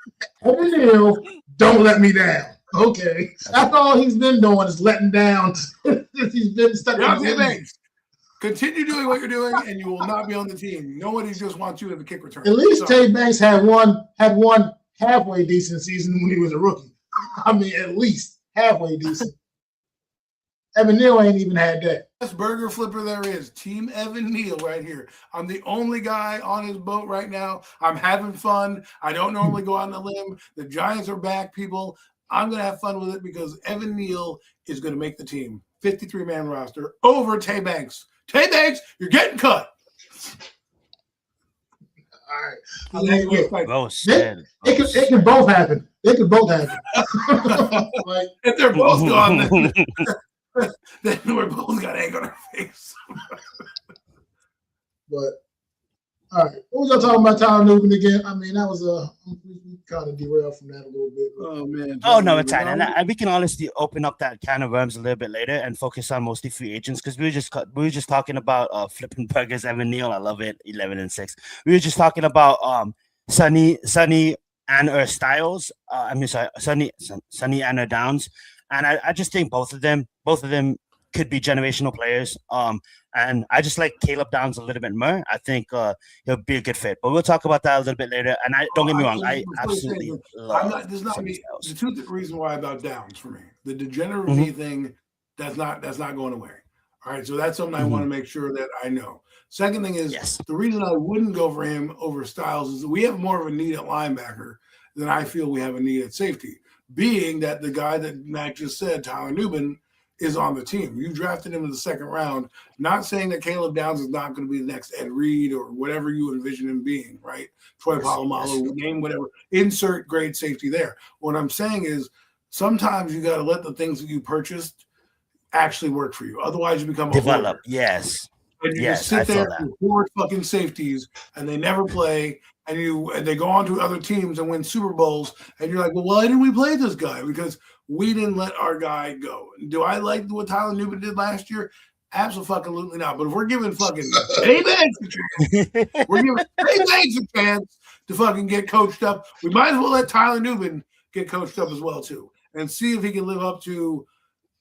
Evan Neal, don't let me down. Okay. That's all he's been doing is letting down since he's been stuck in the Banks. Continue doing what you're doing, and you will not be on the team. Nobody just wants you in the kick return. At least Tay Banks had one halfway decent season when he was a rookie. I mean, at least halfway decent. Evan Neal ain't even had that. Best burger flipper there is. Team Evan Neal right here. I'm the only guy on his boat right now. I'm having fun. I don't normally go on a limb. The Giants are back, people. I'm going to have fun with it because Evan Neal is going to make the team. 53-man roster over Tay Banks. Tay Banks, you're getting cut. All right. It can both happen. It could both happen. Like, if they're both gone, then we're both got egg on our face. But all right, what was y'all talking about Tyler Newton again? I mean, that was we kind of derailed from that a little bit. Oh man! Oh no, it's fine, and we can honestly open up that can of worms a little bit later and focus on mostly free agents because we were just talking about flipping burgers. Evan Neal, I love it. 11-6. We were just talking about Sonny and Styles. Sonny and Downs, and I just think both of them could be generational players. And I just like Caleb Downs a little bit more. I think he'll be a good fit. But we'll talk about that a little bit later. And don't get me wrong, I absolutely love the two reason why about Downs for me. The degeneracy thing, that's not going away. All right, so that's something I want to make sure that I know. Second thing is the reason I wouldn't go for him over Styles is that we have more of a need at linebacker than I feel we have a need at safety. Being that the guy that Matt just said, Tyler Newton, is on the team. You drafted him in the second round, not saying that Caleb Downs is not going to be the next Ed Reed or whatever you envision him being, right? Troy Polamalu, name whatever. Insert grade safety there. What I'm saying is sometimes you got to let the things that you purchased actually work for you. Otherwise, you become a develop. hoarder. Yes. And you just sit there and hoard fucking safeties, and they never play, and they go on to other teams and win Super Bowls, and you're like, well, why didn't we play this guy? Because we didn't let our guy go. Do I like what Tyler Newton did last year? Absolutely not. But if we're giving fucking Tay Banks a chance, we're giving Tay Banks a chance to fucking get coached up, we might as well let Tyler Newton get coached up as well, too, and see if he can live up to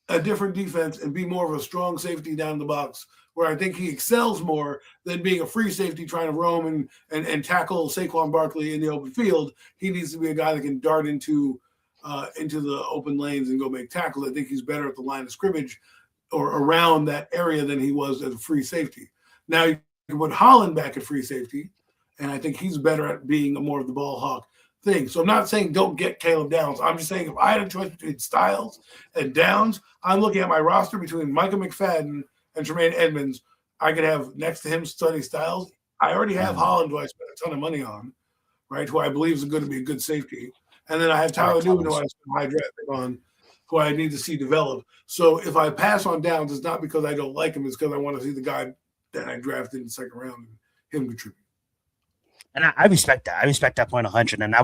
a different defense and be more of a strong safety down in the box, where I think he excels more than being a free safety trying to roam and tackle Saquon Barkley in the open field. He needs to be a guy that can dart into the open lanes and go make tackles. I think he's better at the line of scrimmage or around that area than he was as a free safety. Now you can put Holland back at free safety, and I think he's better at being a more of the ball hawk thing. So I'm not saying don't get Caleb Downs. I'm just saying if I had a choice between Styles and Downs, I'm looking at my roster between Micah McFadden and Tremaine Edmonds. I could have next to him Sonny Styles. I already have Holland, who I spent a ton of money on, right, who I believe is going to be a good safety. And then I have Tyler Newton, who I spent high draft pick on, who I need to see develop. So if I pass on Downs, it's not because I don't like him. It's because I want to see the guy that I drafted in the second round and him contribute. And I respect that. I respect that point 100, and I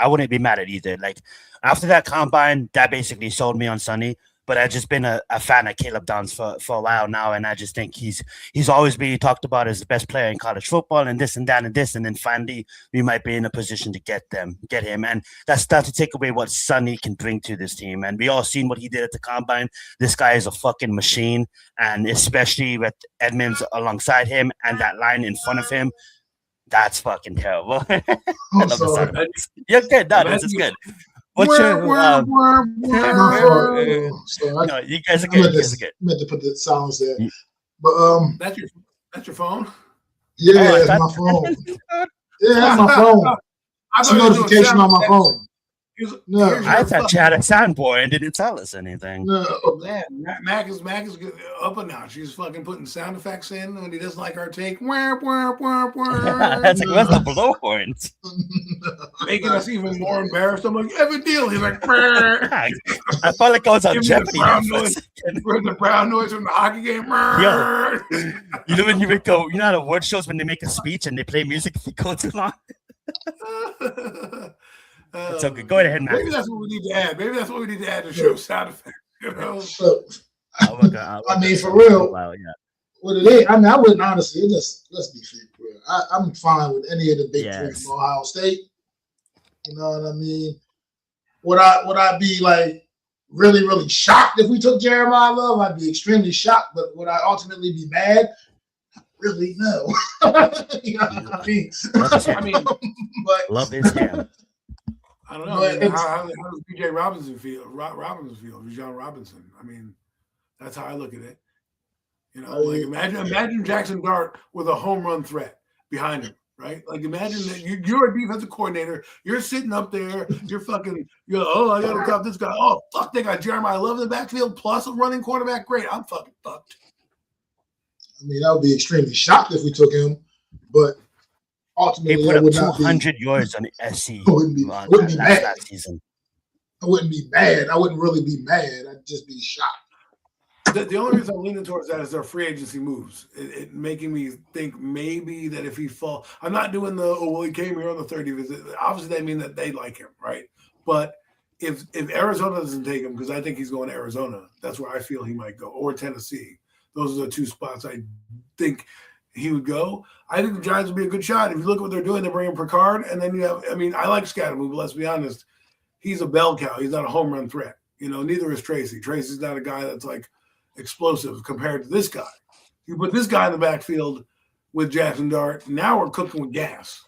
wouldn't be mad at either. Like after that combine, that basically sold me on Sonny. But I've just been a fan of Caleb Downs for a while now, and I just think he's always being talked about as the best player in college football, and this and that and this, and then finally we might be in a position to get him, and that's not to take away what Sonny can bring to this team. And we all seen what he did at the combine. This guy is a fucking machine, and especially with Edmonds alongside him and that line in front of him. That's fucking terrible. You're good. No, this is good. What's your no, you guys are good. You guys are good. I meant to put the sounds there. But that's your phone? Yeah, it's my phone. Yeah, that's my phone. It's a notification on my phone. I thought you had a soundboard and didn't tell us anything. No. Man, Mac is up and now. She's fucking putting sound effects in when he doesn't like our take. Wah, wah, wah, wah. That's like, where's the blow horns? Making us even more embarrassed. I'm like, Evan Deal. He's like, "Brr." I felt like I was on Give me Jeopardy. the brown noise from the hockey game. Yo, you know when you make you know how the award shows when they make a speech and they play music if you go too long? It's okay. Go ahead, Matt. Maybe that's what we need to add. Maybe that's what we need to add to show sound effects. You know? I mean, for real. Wow, yeah. What it is, I mean, I wouldn't honestly. Let's be fair, bro. I'm fine with any of the big three from Ohio State. You know what I mean? Would I be like really, really shocked if we took Jeremiah Love? I'd be extremely shocked. But would I ultimately be mad? Really, no. You know what I mean? But love is him. I don't know. How does BJ Robinson feel? Bijan Robinson. I mean, that's how I look at it. You know, like imagine Jackson Dart with a home run threat behind him, right? Like imagine that you're a defensive coordinator. You're sitting up there. You're I gotta stop this guy. Oh fuck, they got Jeremiah Love in the backfield plus a running quarterback. Great, I'm fucking fucked. I mean, I would be extremely shocked if we took him, but ultimately, he put up 200 yards on the SC. Wouldn't be mad that season. I wouldn't be mad. I wouldn't really be mad. I'd just be shocked. The only reason I'm leaning towards that is their free agency moves. It making me think maybe that if he fall, I'm not doing he came here on the 30 visit. Obviously, they mean that they like him, right? But if Arizona doesn't take him, because I think he's going to Arizona, that's where I feel he might go, or Tennessee. Those are the two spots I think he would go. I think the Giants would be a good shot. If you look at what they're doing, they're bringing Picard, and then you have, I mean, I like Scattermove, but let's be honest, he's a bell cow. He's not a home run threat. You know, neither is Tracy. Tracy's not a guy that's like explosive compared to this guy. You put this guy in the backfield with Jackson Dart, now we're cooking with gas.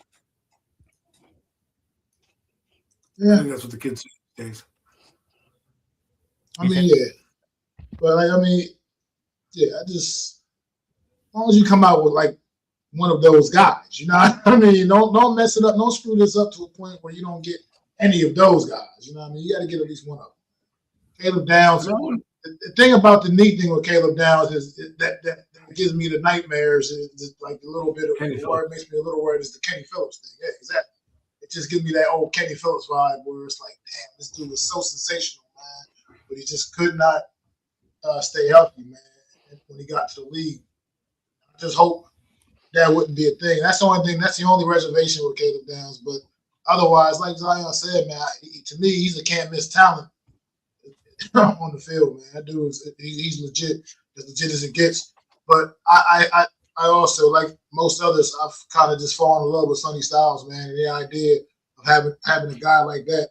Yeah. I think that's what the kids say these days. I mean, yeah. But as long as you come out with like one of those guys, you know what I mean? Don't mess it up. Don't screw this up to a point where you don't get any of those guys. You know what I mean? You got to get at least one of them. Caleb Downs. The thing about the neat thing with Caleb Downs is that gives me the nightmares. Is like a little bit of the word makes me a little worried is the Kenny Phillips thing. Yeah, exactly. It just gives me that old Kenny Phillips vibe where it's like, damn, this dude was so sensational, man, but he just could not stay healthy, man. When he got to the league, I just hope that wouldn't be a thing. That's the only thing. That's the only reservation with Caleb Downs. But otherwise, like Zion said, man, to me, he's a can't miss talent on the field, man. That dude he's legit, as legit as it gets. But I also, like most others, I've kind of just fallen in love with Sonny Styles, man, and the idea of having a guy like that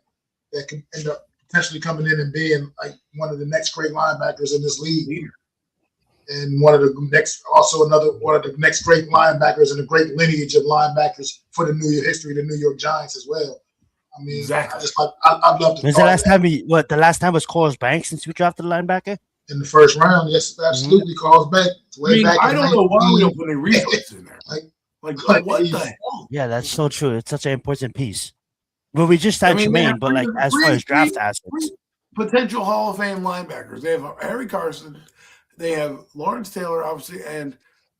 can end up potentially coming in and being like one of the next great linebackers in this league. And one of the next great linebackers and a great lineage of linebackers for the history of the New York Giants as well. I mean, exactly. I'd love to. When's the last time the last time was Carlos Banks since we drafted a linebacker? In the first round, yes, absolutely. Carlos Banks. I don't know why we don't put any resources in there. Like what the hell? Yeah, that's so true. It's such an important piece. Well, we just had Jermaine, but like as far as draft assets, potential Hall of Fame linebackers, they have Harry Carson. They have Lawrence Taylor, obviously, and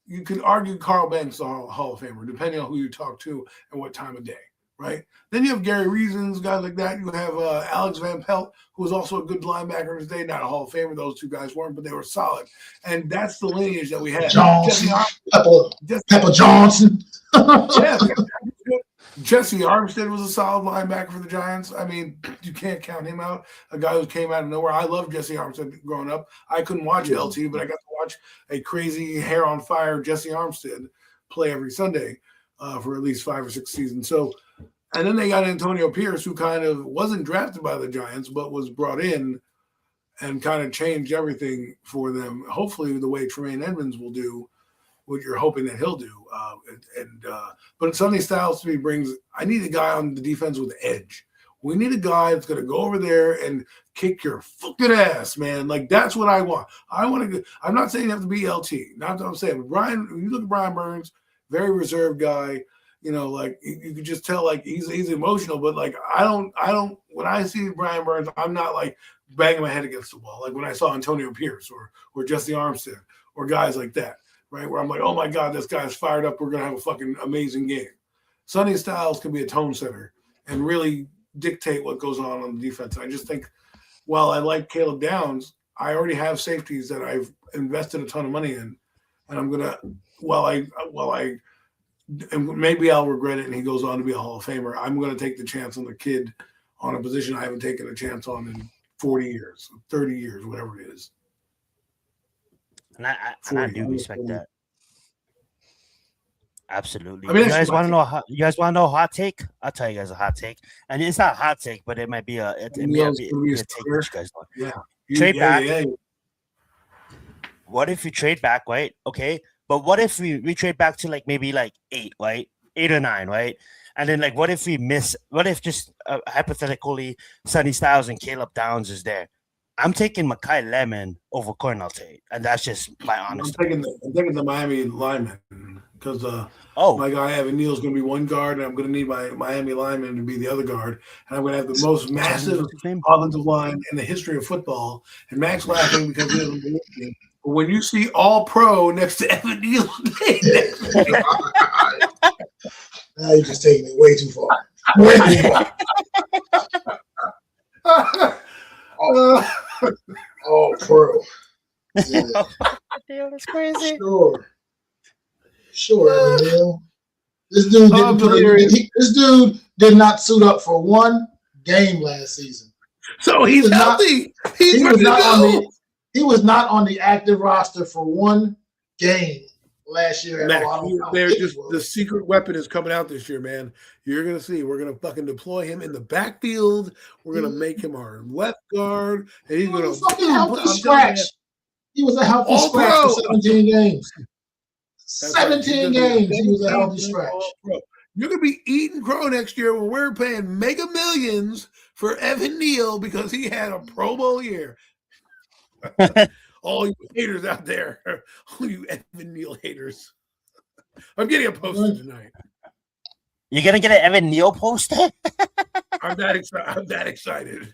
you could argue Carl Banks is a Hall of Famer, depending on who you talk to and what time of day, right? Then you have Gary Reasons, guys like that. You have Alex Van Pelt, who was also a good linebacker in his day, not a Hall of Famer. Those two guys weren't, but they were solid. And that's the lineage that we had. Pepper Johnson. Yeah, Jesse Armstead was a solid linebacker for the Giants. I mean, you can't count him out. A guy who came out of nowhere. I loved Jesse Armstead growing up. I couldn't watch LT, but I got to watch a crazy hair on fire Jesse Armstead play every Sunday for at least 5 or 6 seasons. So, and then they got Antonio Pierce, who kind of wasn't drafted by the Giants, but was brought in and kind of changed everything for them. Hopefully, the way Tremaine Edmonds will do what you're hoping that he'll do. But Sonny Styles to me brings, I need a guy on the defense with edge. We need a guy that's going to go over there and kick your fucking ass, man. Like, that's what I want. I'm not saying you have to be LT. Not what I'm saying. But Brian, when you look at Brian Burns, very reserved guy. like you could just tell like he's emotional, but like I don't when I see Brian Burns, I'm not like banging my head against the wall. Like when I saw Antonio Pierce or Jesse Armstead or guys like that, right? Where I'm like, oh my God, this guy's fired up. We're gonna have a fucking amazing game. Sonny Styles can be a tone setter and really dictate what goes on the defense. I just think while I like Caleb Downs, I already have safeties that I've invested a ton of money in. And I'm gonna and maybe I'll regret it and he goes on to be a Hall of Famer. I'm gonna take the chance on the kid on a position I haven't taken a chance on in 40 years, 30 years, whatever it is. And I do respect that. Absolutely. I mean, you guys want to know? You guys want to know a hot take? I'll tell you guys a hot take, and it's not a hot take, but it might be a take. That you guys want. Yeah. Trade back. Yeah. What if you trade back, right? Okay, but what if we trade back to like maybe like 8, right? 8 or 9, right? And then like, what if we miss? What if just hypothetically, Sonny Styles and Caleb Downs is there? I'm taking Mekhi Lemon over Cornell Tate, and that's just my honest. I'm taking the Miami lineman because my guy Evan Neal's going to be one guard, and I'm going to need my Miami lineman to be the other guard, and I'm going to have the most massive offensive line in the history of football. And Max laughing because he doesn't believe me. But when you see All Pro next to Evan Neal, now you're just taking it way too far. Way too far. All Pro. Yeah. Damn, that's crazy. Sure, Evan Neal. This dude did not suit up for one game last season. So he's healthy. He was not on the active roster for one game last year. The secret weapon is coming out this year, man. You're gonna see. We're gonna fucking deploy him in the backfield. We're gonna make him our left guard, and he's gonna fucking healthy scratch. He was a healthy scratch for 17 games. 17 games. He was a healthy scratch. You're gonna be eating crow next year when we're paying mega millions for Evan Neal because he had a Pro Bowl year. All you haters out there, all you Evan Neal haters. I'm getting a poster tonight. You're gonna get an Evan Neal poster? I'm that excited.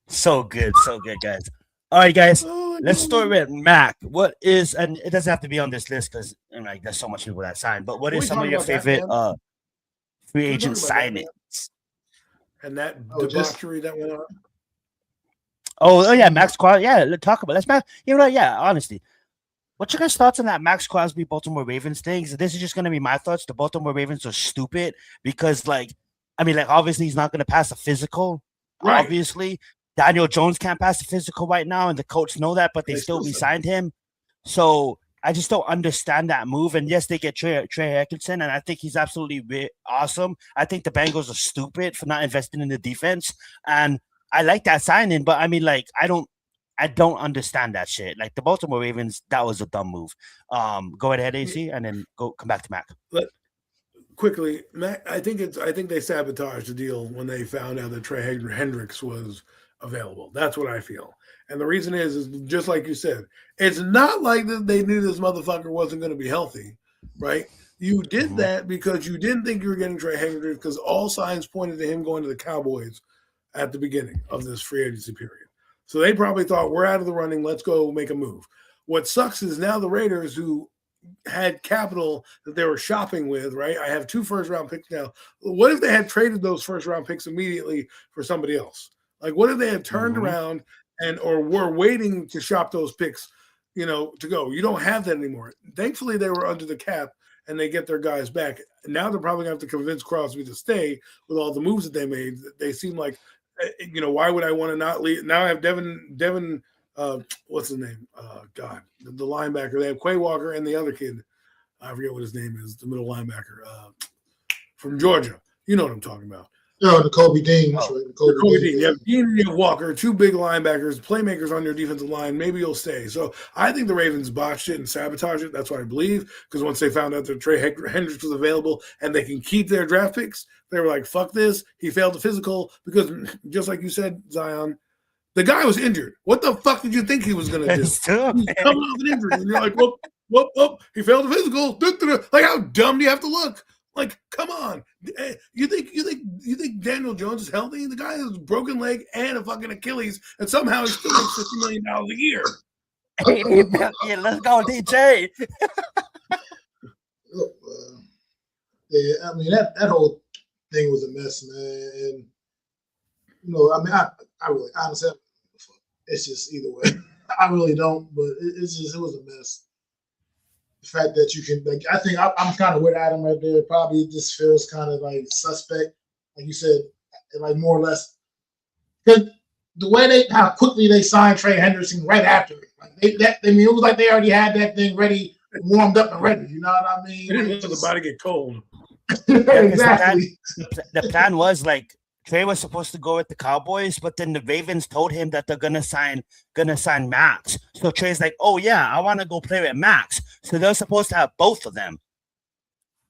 So good, guys. All right, guys. Let's start with Mac. What is, and it doesn't have to be on this list because like there's so much people that signed. But what is some of your favorite free agent signings? And that debauchery that went on. Oh yeah, Max Crosby. Yeah, let's talk about. Let's Max. You know what? Yeah, honestly, what's your guys' thoughts on that Max Crosby Baltimore Ravens thing? So this is just gonna be my thoughts. The Baltimore Ravens are stupid because, obviously he's not gonna pass a physical. Right. Obviously, Daniel Jones can't pass a physical right now, and the coach know that, but they still re-signed him. So I just don't understand that move. And yes, they get Trey Hendrickson, and I think he's absolutely awesome. I think the Bengals are stupid for not investing in the defense, and I like that signing, but I mean, I don't understand that shit. Like the Baltimore Ravens, that was a dumb move. Go ahead, AC, and then come back to Mac. Quickly, Mac, I think they sabotaged the deal when they found out that Trey Hendricks was available. That's what I feel. And the reason is just like you said, it's not like that they knew this motherfucker wasn't going to be healthy, right? You did that because you didn't think you were getting Trey Hendricks because all signs pointed to him going to the Cowboys at the beginning of this free agency period. So they probably thought, we're out of the running, let's go make a move. What sucks is now the Raiders, who had capital that they were shopping with, right? I have 2 first-round picks now. What if they had traded those first-round picks immediately for somebody else? Like, what if they had turned around or were waiting to shop those picks, to go? You don't have that anymore. Thankfully, they were under the cap, and they get their guys back. Now they're probably going to have to convince Crosby to stay with all the moves that they made. They seem like, why would I want to not leave? Now I have Devin, what's his name? God, the linebacker. They have Quay Walker and the other kid. I forget what his name is, the middle linebacker from Georgia. You know what I'm talking about. No, Nakobe Dean. That's right. Nakobe Dean. You have Dean and you have Walker, 2 big linebackers, playmakers on your defensive line. Maybe you'll stay. So I think the Ravens botched it and sabotaged it. That's what I believe. Because once they found out that Trey Hendricks was available and they can keep their draft picks, they were like, fuck this. He failed the physical because, just like you said, Zion, the guy was injured. What the fuck did you think he was going to do? He's coming off an injury. And you're like, well, whoop, whoop, he failed the physical. Like, how dumb do you have to look? Like, come on. You think Daniel Jones is healthy? The guy has a broken leg and a fucking Achilles, and somehow he still makes $50 million a year. Yeah, let's go, DJ. Look, yeah, I mean that whole thing was a mess, man. And I mean, I really honestly, it's just either way. I really don't, but it was a mess. The fact that you can, like, I think I'm kind of with Adam right there. Probably just feels kind of like suspect, like you said, like more or less. Because the way how quickly they signed Trey Hendrickson right after it, like I mean, it was like they already had that thing ready, warmed up and ready. You know what I mean? They didn't let the body get cold. Exactly. The plan was like Trey was supposed to go with the Cowboys, but then the Ravens told him that they're gonna sign Max. So Trey's like, "Oh yeah, I want to go play with Max." So they're supposed to have both of them,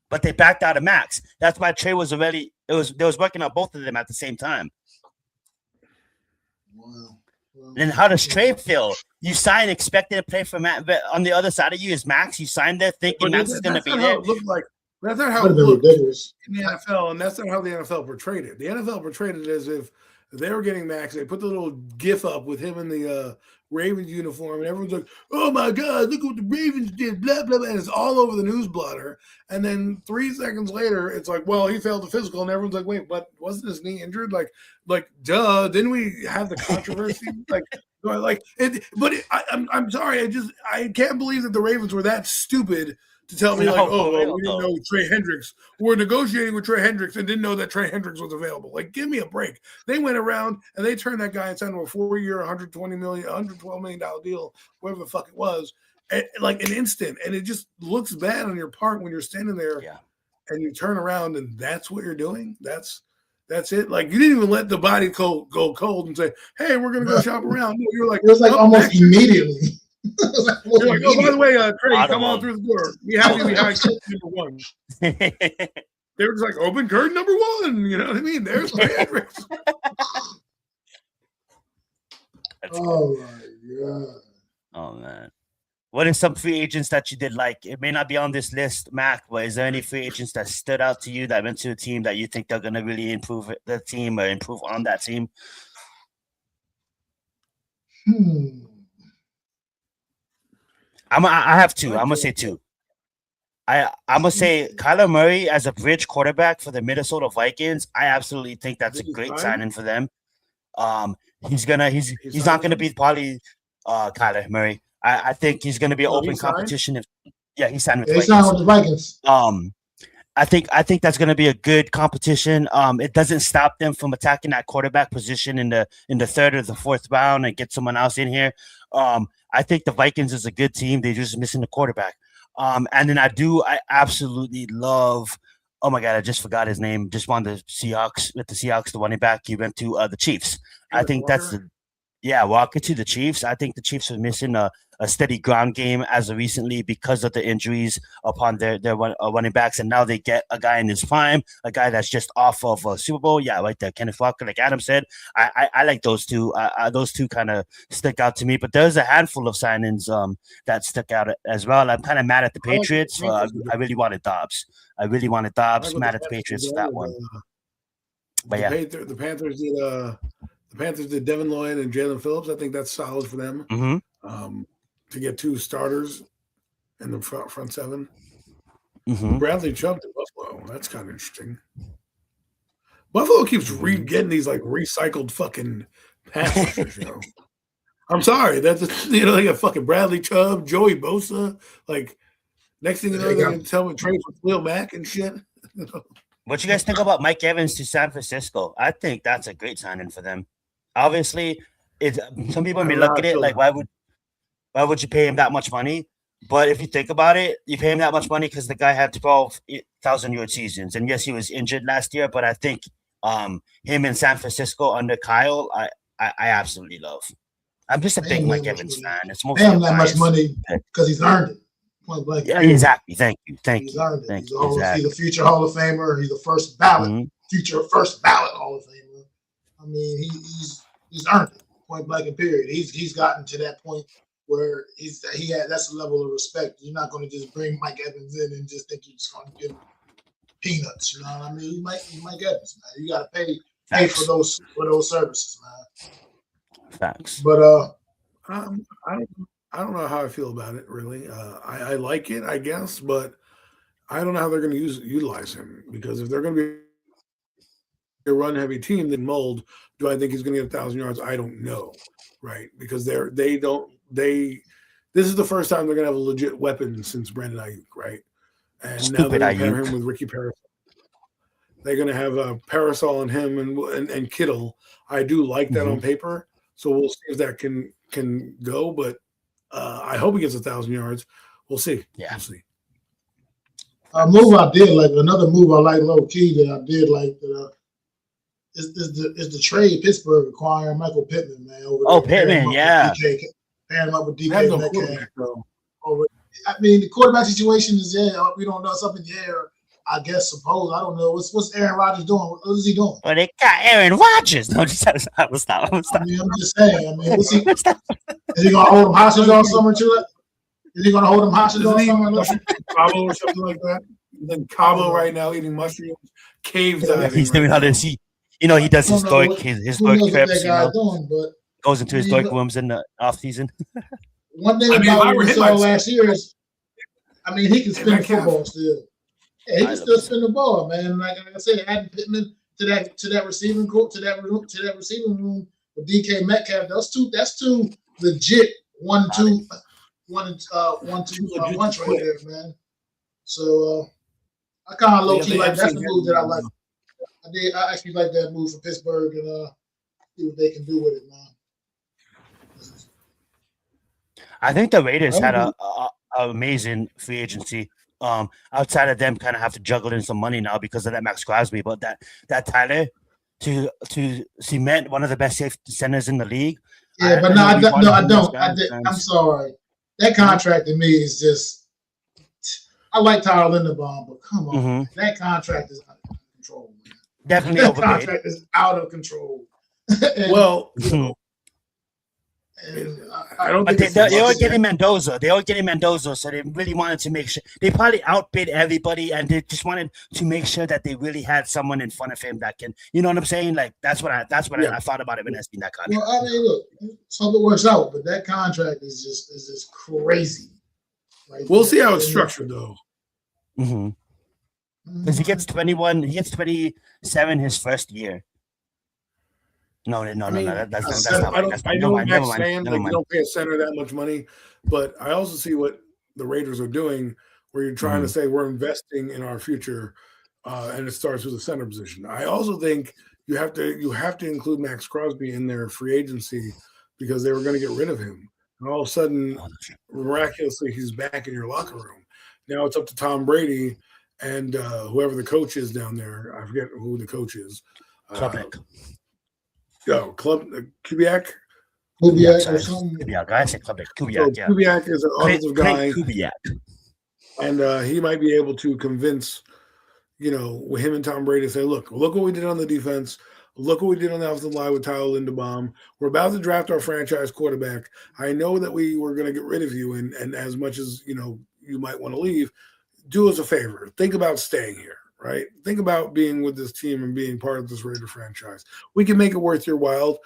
but they backed out of Max. That's why Trey was already. They was working on both of them at the same time. Wow. Then how does Trey feel? You sign expecting to play for Max, but on the other side of you is Max. You signed there thinking Max is gonna be there. It looked like. That's not how it looked in the NFL, and that's not how the NFL portrayed it. The NFL portrayed it as if they were getting Max. They put the little GIF up with him in the Ravens uniform, and everyone's like, "Oh my God, look what the Ravens did!" Blah blah blah, and it's all over the news blotter. And then 3 seconds later, it's like, "Well, he failed the physical," and everyone's like, "Wait, what? Wasn't his knee injured?" Like, duh! Didn't we have the controversy? I'm sorry, I can't believe that the Ravens were that stupid to tell me, we didn't know Trey Hendricks. We're negotiating with Trey Hendricks and didn't know that Trey Hendricks was available. Like, give me a break. They went around and they turned that guy and signed him a 4-year, $112 million deal, whatever the fuck it was, like an instant. And it just looks bad on your part when you're standing there and you turn around and that's what you're doing. That's it. Like, you didn't even let the body go cold and say, "Hey, we're gonna go shop around." No, you're like, it was like almost immediately. You're like, "Oh, by the way, Trey, come on through the door. We have you behind curtain number 1." They were just like, "Open curtain number 1." You know what I mean? There's Trey Hendricks. Oh my God. Oh man. What are some free agents that you did like? It may not be on this list, Mac, but is there any free agents that stood out to you that went to a team that you think they're gonna really improve the team or improve on that team? I have two. I'm gonna say two. I'm gonna say Kyler Murray as a bridge quarterback for the Minnesota Vikings. I absolutely think that's a great signing for them. He's not gonna be probably Kyler Murray. I think he's gonna be an open competition. He signed with the Vikings. He signed with the Vikings. I think that's gonna be a good competition. It doesn't stop them from attacking that quarterback position in the 3rd or the 4th round and get someone else in here. I think the Vikings is a good team. They're just missing the quarterback. And then I absolutely love. Oh my God, I just forgot his name. Just won the Seahawks with the Seahawks, the running back. He went to the Chiefs. I think that's Walker to the Chiefs. I think the Chiefs are missing a steady ground game as of recently because of the injuries upon their running backs, and now they get a guy in his prime, a guy that's just off of a Super Bowl. Yeah, right there, Kenneth Walker. Like Adam said, I like those two. Those two kind of stick out to me. But there's a handful of signings that stuck out as well. I'm kind of mad at the Patriots. I really wanted Dobbs. Mad at the Patriots for that one. But the Panthers did Devin Lloyd and Jalen Phillips. I think that's solid for them. To get 2 starters in the front 7. Bradley Chubb to Buffalo. That's kind of interesting. Buffalo keeps getting these like recycled fucking pass rushers. I'm sorry. That's they got fucking Bradley Chubb, Joey Bosa. Like, next thing you know, they're going to tell me trade for Khalil Mack and shit. What you guys think about Mike Evans to San Francisco? I think that's a great signing for them. Obviously, some people may look at it like, why would you pay him that much money? But if you think about it, you pay him that much money because the guy had 12,000-yard seasons. And yes, he was injured last year, but I think him in San Francisco under Kyle, I absolutely love. I'm just a big Mike Evans fan. It's mostly pay him that much money because he's earned it. Point blank. Yeah, exactly. Thank you. He's earned it. He's a future Hall of Famer. He's the first ballot, future first ballot Hall of Famer. I mean, he's earned it. Point blank and period. He's gotten to that point where that's a level of respect. You're not going to just bring Mike Evans in and just think you're just going to give him peanuts. You know what I mean? You Mike Evans, man. You got to pay for those services, man. Facts. But I don't know how I feel about it really. I like it, I guess, but I don't know how they're going to utilize him, because if they're going to be a run heavy team, then mold. Do I think he's going to get 1,000 yards? I don't know, right? Because this is the first time they're going to have a legit weapon since Brandon Ayuk, right? And Stupid now they're going to pair Ayuk. him with Ricky Parasol. They're going to have Parasol and him and Kittle. I do like that on paper, so we'll see if that can go. But I hope he gets 1,000 yards. We'll see. Yeah. We'll see. A move I did like, another move I like low key that I did like is the trade Pittsburgh acquiring Michael Pittman, man. Pittman, yeah. Pairing him up with DK That's no Metcalf. quarterback, though. I mean, the quarterback situation is we don't know, something there. I guess suppose I don't know what's Aaron Rodgers doing. What is he doing? Well, they got Aaron Rodgers. No, stop. I mean, I'm just saying. I mean, is he gonna hold him hostage all summer too? Is he gonna hold him hostage all summer? Cabo or something like that. And then Cabo right now eating mushrooms, cave diving. He's doing how to see. He does historic trips. Goes into historic rooms in the off season. One thing about what we saw last year is, he can spin the football still. Yeah, he can still spin the ball, man. Like I said, adding Pittman to that receiving room with DK Metcalf. That's two legit one trade there, man. So I kind of low key like that's the move that I like. I actually like that move for Pittsburgh, and see what they can do with it, man. I think the Raiders had a amazing free agency. Outside of them, kind of have to juggle in some money now because of that Max Crosby, but that Tyler to cement one of the best safety centers in the league. Yeah, but I don't. I'm sorry. That contract to me is just. I like Tyler Linderbaum, but come on, that contract is out of control, man. Definitely that overpaid. Contract is out of control. I don't think they are getting Mendoza. They are getting Mendoza, so they really wanted to make sure. They probably outbid everybody, and they just wanted to make sure that they really had someone in front of him that can. You know what I'm saying? Like that's what I thought about it when I seen that contract. Well, look, hope it works out, but that contract is just crazy. We'll see how it's structured, though. Because he gets 21, he gets 27 his first year. No. That's not right. I know Matt's saying that you don't pay a center that much money, but I also see what the Raiders are doing, where you're trying to say we're investing in our future, and it starts with the center position. I also think you have to include Max Crosby in their free agency because they were going to get rid of him, and all of a sudden, miraculously, he's back in your locker room. Now it's up to Tom Brady and whoever the coach is down there. I forget who the coach is. Kubiak. Kubiak or something. Kubiak. I said Kubiak. Kubiak, yeah. Kubiak is an offensive guy. Kubiak. And he might be able to convince, with him and Tom Brady to say, look what we did on the defense. Look what we did on the offensive line with Tyler Linderbaum. We're about to draft our franchise quarterback. I know that we were going to get rid of you, and as much as, you might want to leave, do us a favor. Think about staying here, right? Think about being with this team and being part of this Raider franchise. We can make it worth your while,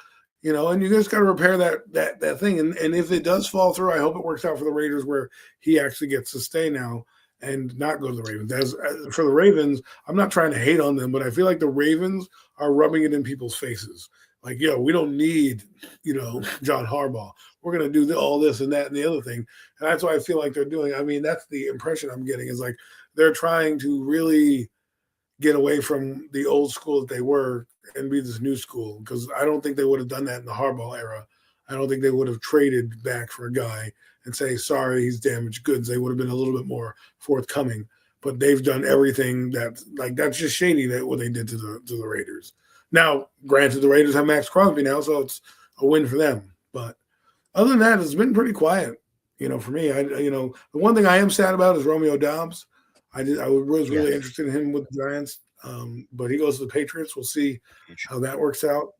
and you just got to repair that thing. And if it does fall through, I hope it works out for the Raiders where he actually gets to stay now and not go to the Ravens. As for the Ravens, I'm not trying to hate on them, but I feel like the Ravens are rubbing it in people's faces. Like, we don't need, John Harbaugh. We're going to do all this and that and the other thing. And that's what I feel like they're doing. I mean, that's the impression I'm getting is like they're trying to really get away from the old school that they were and be this new school, because I don't think they would have done that in the Harbaugh era. I don't think they would have traded back for a guy and say, sorry, he's damaged goods. They would have been a little bit more forthcoming. But they've done everything that's just shady that what they did to the Raiders. Now, granted, the Raiders have Max Crosby now, so it's a win for them. But other than that, it's been pretty quiet, for me. The one thing I am sad about is Romeo Doubs. I was really interested in him with the Giants, but he goes to the Patriots. We'll see how that works out.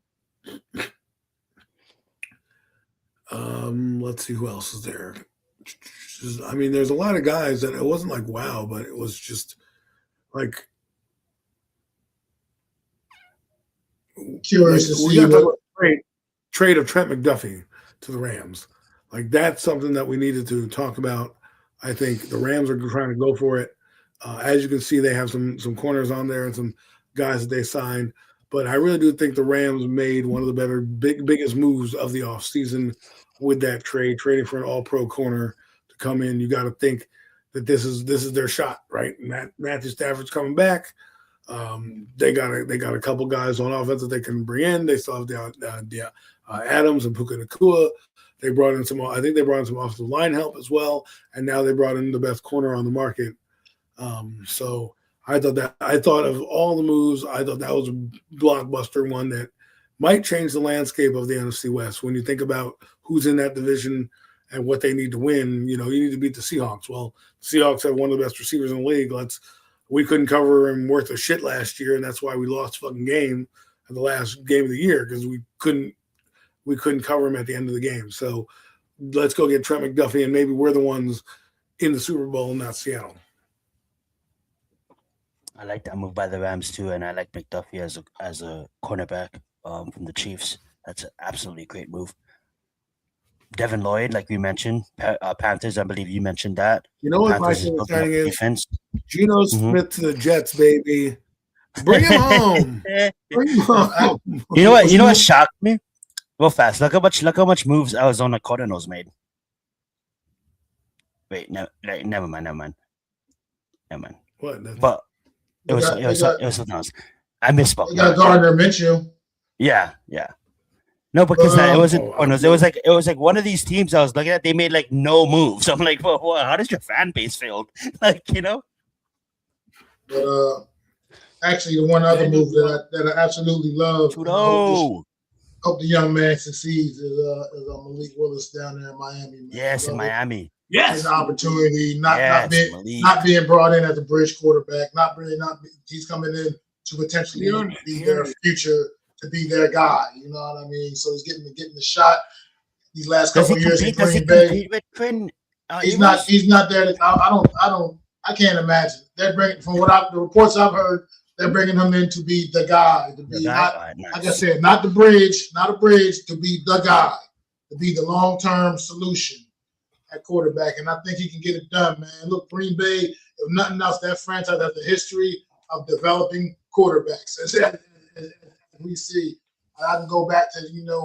Let's see who else is there. I mean, there's a lot of guys that it wasn't like wow, but it was just like Curious to we see got to what. trade of Trent McDuffie to the Rams. Like that's something that we needed to talk about. I think the Rams are trying to go for it. As you can see, they have some corners on there and some guys that they signed. But I really do think the Rams made one of the biggest moves of the offseason with that trade, trading for an all-pro corner to come in. You got to think that this is their shot, right? Matthew Stafford's coming back. They got a couple guys on offense that they can bring in. They still have the Adams and Puka Nacua. They brought in some. I think they brought in some offensive line help as well, and now they brought in the best corner on the market. So I thought of all the moves, I thought that was a blockbuster one that might change the landscape of the NFC West. When you think about who's in that division and what they need to win, you need to beat the Seahawks. Well, the Seahawks have one of the best receivers in the league. We couldn't cover him worth of shit last year, and that's why we lost fucking game at the last game of the year because we couldn't cover him at the end of the game. So let's go get Trent McDuffie, and maybe we're the ones in the Super Bowl, not Seattle. I like that move by the Rams too, and I like McDuffie as a cornerback from the Chiefs. That's an absolutely great move. Devin Lloyd, like we mentioned, Panthers. I believe you mentioned that. You know what my favorite thing is? Defense. Geno Smith to the Jets, baby. Bring him home. Bring him home. You know what? You know what shocked me? Real fast. Look how much moves Arizona Cardinals made. Wait, no, never mind. What? But it was something else. I misspoke. They got Gardner Minshew. Yeah. No, because it wasn't Cardinals. It was like one of these teams I was looking at. They made like no moves. I'm like, well, how does your fan base feel? But actually, the one other move that I absolutely love. Hope the young man succeeds is Malik Willis down there in Miami. Man. Yes, in Miami. Yes, an opportunity, not being brought in as a bridge quarterback, he's coming in to potentially be their future, to be their guy. You know what I mean? So he's getting the shot these last couple of years in Green Bay. He's not there. I can't imagine. They're bringing the reports I've heard. They're bringing him in to be the guy, like I said, not a bridge, to be the guy, to be the long-term solution at quarterback. And I think he can get it done, man. Look, Green Bay, if nothing else, that franchise has a history of developing quarterbacks. As we see, I can go back to,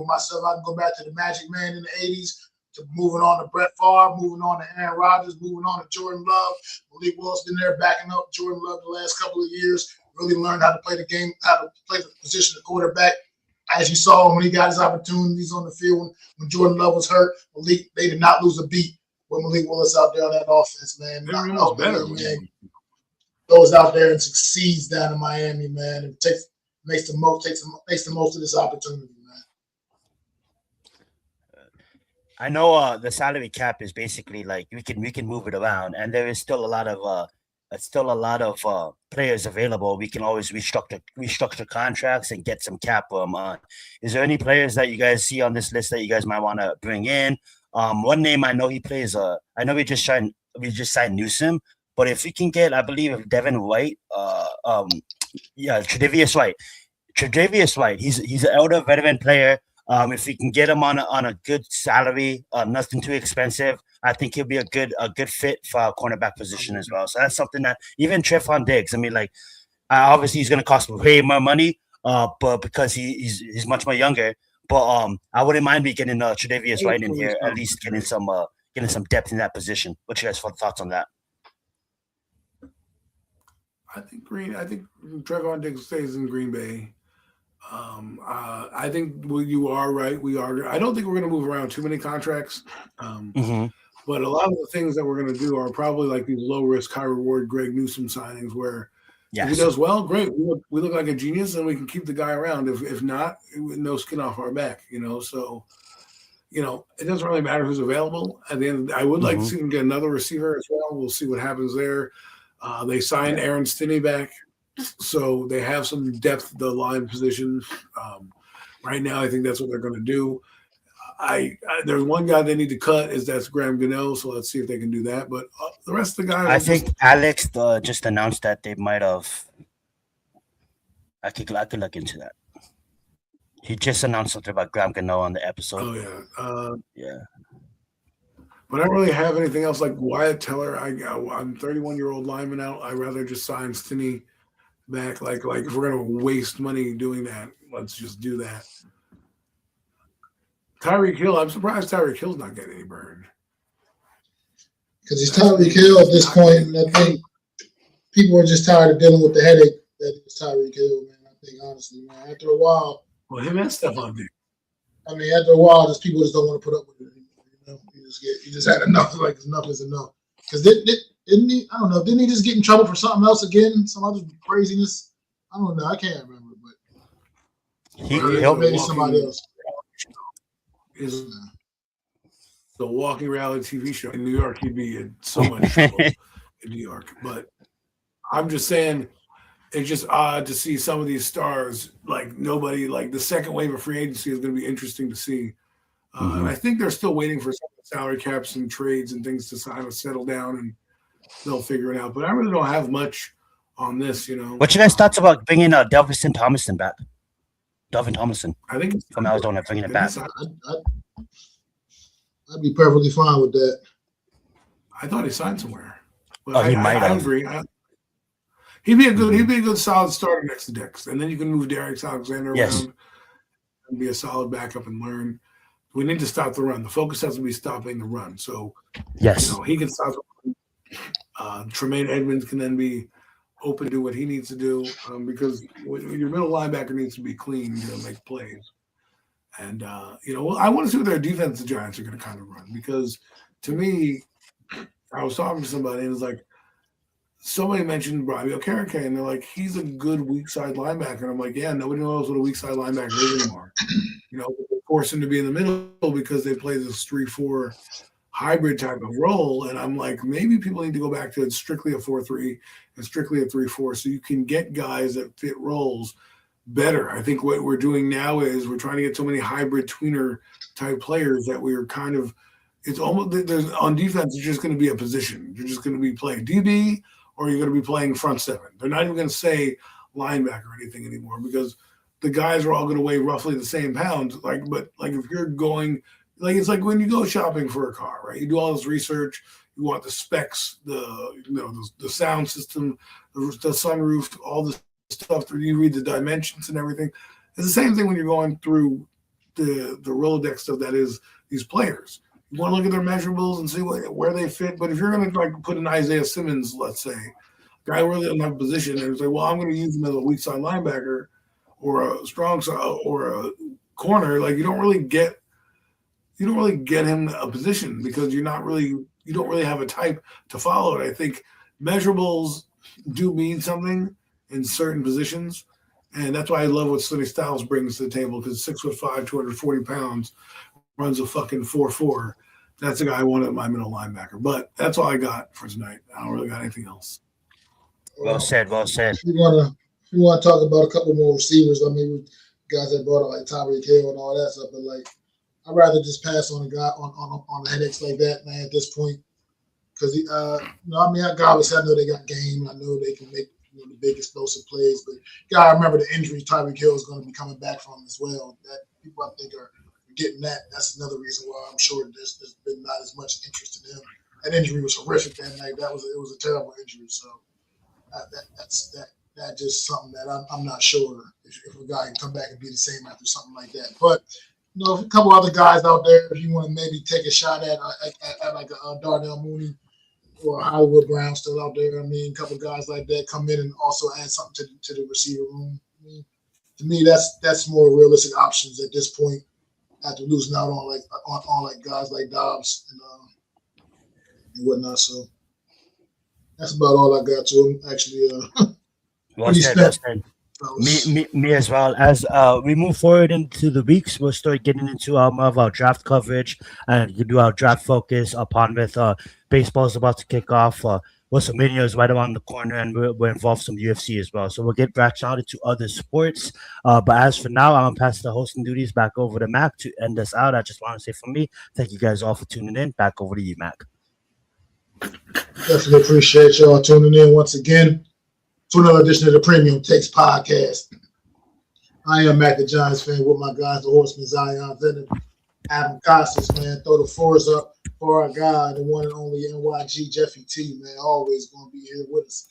myself, I can go back to the Magic Man in the 80s, to moving on to Brett Favre, moving on to Aaron Rodgers, moving on to Jordan Love. Malik Willis been there backing up Jordan Love the last couple of years. Really learned how to play the game, how to play the position of quarterback. As you saw when he got his opportunities on the field, when Jordan Love was hurt, they did not lose a beat with Malik Willis out there on that offense, man. Man goes out there and succeeds down in Miami, man, and makes the most of this opportunity, man. I know the salary cap is basically like we can move it around, and there is still a lot of players available. We can always restructure contracts and get some cap room on. Is there any players that you guys see on this list that you guys might want to bring in? One name I know he plays. I know we just signed Newsom, but if we can get, I believe, if Devin White, Tre'Davious White. He's an elder veteran player. If we can get him on a good salary, nothing too expensive, I think he'll be a good fit for our cornerback position as well. So that's something that even Trevon Diggs, I mean, like, obviously he's going to cost way more money, but because he's much more younger. But I wouldn't mind me getting Tre'Davious White in here, at least getting some depth in that position. What's your guys' thoughts on that? I think Trevon Diggs stays in Green Bay. I think you are right. I don't think we're going to move around too many contracts. But a lot of the things that we're going to do are probably like these low risk, high reward Greg Newsom signings where if he does well, great. We look like a genius and we can keep the guy around. If not, no skin off our back, So, it doesn't really matter who's available. At the end, I would like to see them get another receiver as well. We'll see what happens there. They signed Aaron Stinney back. So they have some depth at the line position. Right now, I think that's what they're going to do. there's one guy they need to cut. That's Graham Gano. So let's see if they can do that. But the rest of the guys, I think Alex just announced that they might have. I could look into that. He just announced something about Graham Gano on the episode. Oh yeah, yeah. But I don't really have anything else like Wyatt Teller. I'm 31-year-old lineman out. I'd rather just sign Stinney back. Like if we're gonna waste money doing that, let's just do that. Tyreek Hill, I'm surprised Tyreek Hill's not getting any burn. Because he's Tyreek Hill at this point, and I think people are just tired of dealing with the headache that is Tyreek Hill, man. I think honestly, man. After a while, well, him and Stephon Diggs. I mean, after a while, just people just don't want to put up with it anymore. You know, you just had enough. Like enough is enough. Because didn't he? I don't know. Didn't he just get in trouble for something else again? Some other craziness? I don't know. I can't remember, but maybe somebody else. Is the walking reality TV show in New York? He'd be in so much trouble in New York. But I'm just saying, it's just odd to see some of these stars. Like nobody, like the second wave of free agency is going to be interesting to see. And I think they're still waiting for some salary caps and trades and things to kind of settle down, and they'll figure it out. But I really don't have much on this, you know. What you guys thoughts about bringing Delvin Thomason back? Delvin Thomason. I think from Arizona bringing it back. I'd be perfectly fine with that. I thought he signed somewhere. But he might have. I agree. He'd be a good solid starter next to Dix, and then you can move Darius Alexander around and be a solid backup and learn. We need to stop the run. The focus has to be stopping the run. So yes, he can stop the run. Tremaine Edmonds can then be open to do what he needs to do because your middle linebacker needs to be clean to make plays. And, I want to see what their defense the Giants are going to kind of run because to me, I was talking to somebody and it was like, somebody mentioned Bobby Okereke and they're like, he's a good weak side linebacker. And I'm like, yeah, nobody knows what a weak side linebacker is anymore. They force him to be in the middle because they play this 3-4 hybrid type of role. And I'm like, maybe people need to go back to it strictly a 4-3 and strictly a 3-4 so you can get guys that fit roles better. I think what we're doing now is we're trying to get so many hybrid tweener type players that we're kind of it's almost there's on defense it's just going to be a position. You're just going to be playing DB or you're going to be playing front seven. They're not even going to say linebacker or anything anymore because the guys are all going to weigh roughly the same pounds. But if you're going it's like when you go shopping for a car, right? You do all this research. You want the specs, the sound system, the sunroof, all this stuff. You read the dimensions and everything. It's the same thing when you're going through the Rolodex of that is these players. You want to look at their measurables and see where they fit. But if you're going to put an Isaiah Simmons, let's say, a guy who really doesn't have a position, and say, well, I'm going to use him as a weak side linebacker or a strong side or a corner, you don't really get him a position because you don't really have a type to follow it. I think measurables do mean something in certain positions, and that's why I love what Sonny Styles brings to the table because 6'5", 240 pounds, runs a fucking 4.4. That's the guy I want at my middle linebacker. But that's all I got for tonight. I don't really got anything else. Well said. If you want to talk about a couple more receivers, guys that brought out Tyreek Hill and all that stuff, but I'd rather just pass on a guy on the headaches like that, man, at this point. Because obviously I know they got game. I know they can make the big explosive plays, but I remember the injury Tyreek Hill is going to be coming back from as well. That people I think are getting that. That's another reason why I'm sure there's been not as much interest in him. That injury was horrific that night. It was a terrible injury. So that's just something that I'm not sure if a guy can come back and be the same after something like that. But a couple other guys out there, if you want to maybe take a shot at like a Darnell Mooney or Hollywood Brown still out there. A couple of guys like that come in and also add something to the receiver room. To me, that's more realistic options at this point. After losing out on guys like Dobbs and whatnot. So that's about all I got to him. Actually, well said. Me as well. As we move forward into the weeks, we'll start getting into more of our draft coverage and do our draft focus upon with baseball's about to kick off. WrestleMania is right around the corner, and we're involved some UFC as well. So we'll get back out into other sports. But as for now, I'm gonna pass the hosting duties back over to Mac to end us out. I just want to say from me, thank you guys all for tuning in. Back over to you, Mac. Definitely appreciate y'all tuning in once again to another edition of the Premium Takes Podcast. I am Mac the Giants fan with my guys, the Horsemen, Zion Venom, Adam Costas, man. Throw the floors up for our guy, the one and only NYG Jeffy T, man. Always going to be here with us,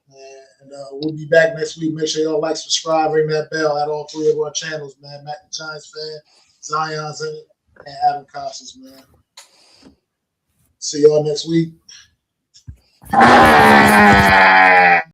man. And we'll be back next week. Make sure y'all like, subscribe, ring that bell at all 3 of our channels, man. Mac the Giants fan, Zion Venom, and Adam Costas, man. See y'all next week.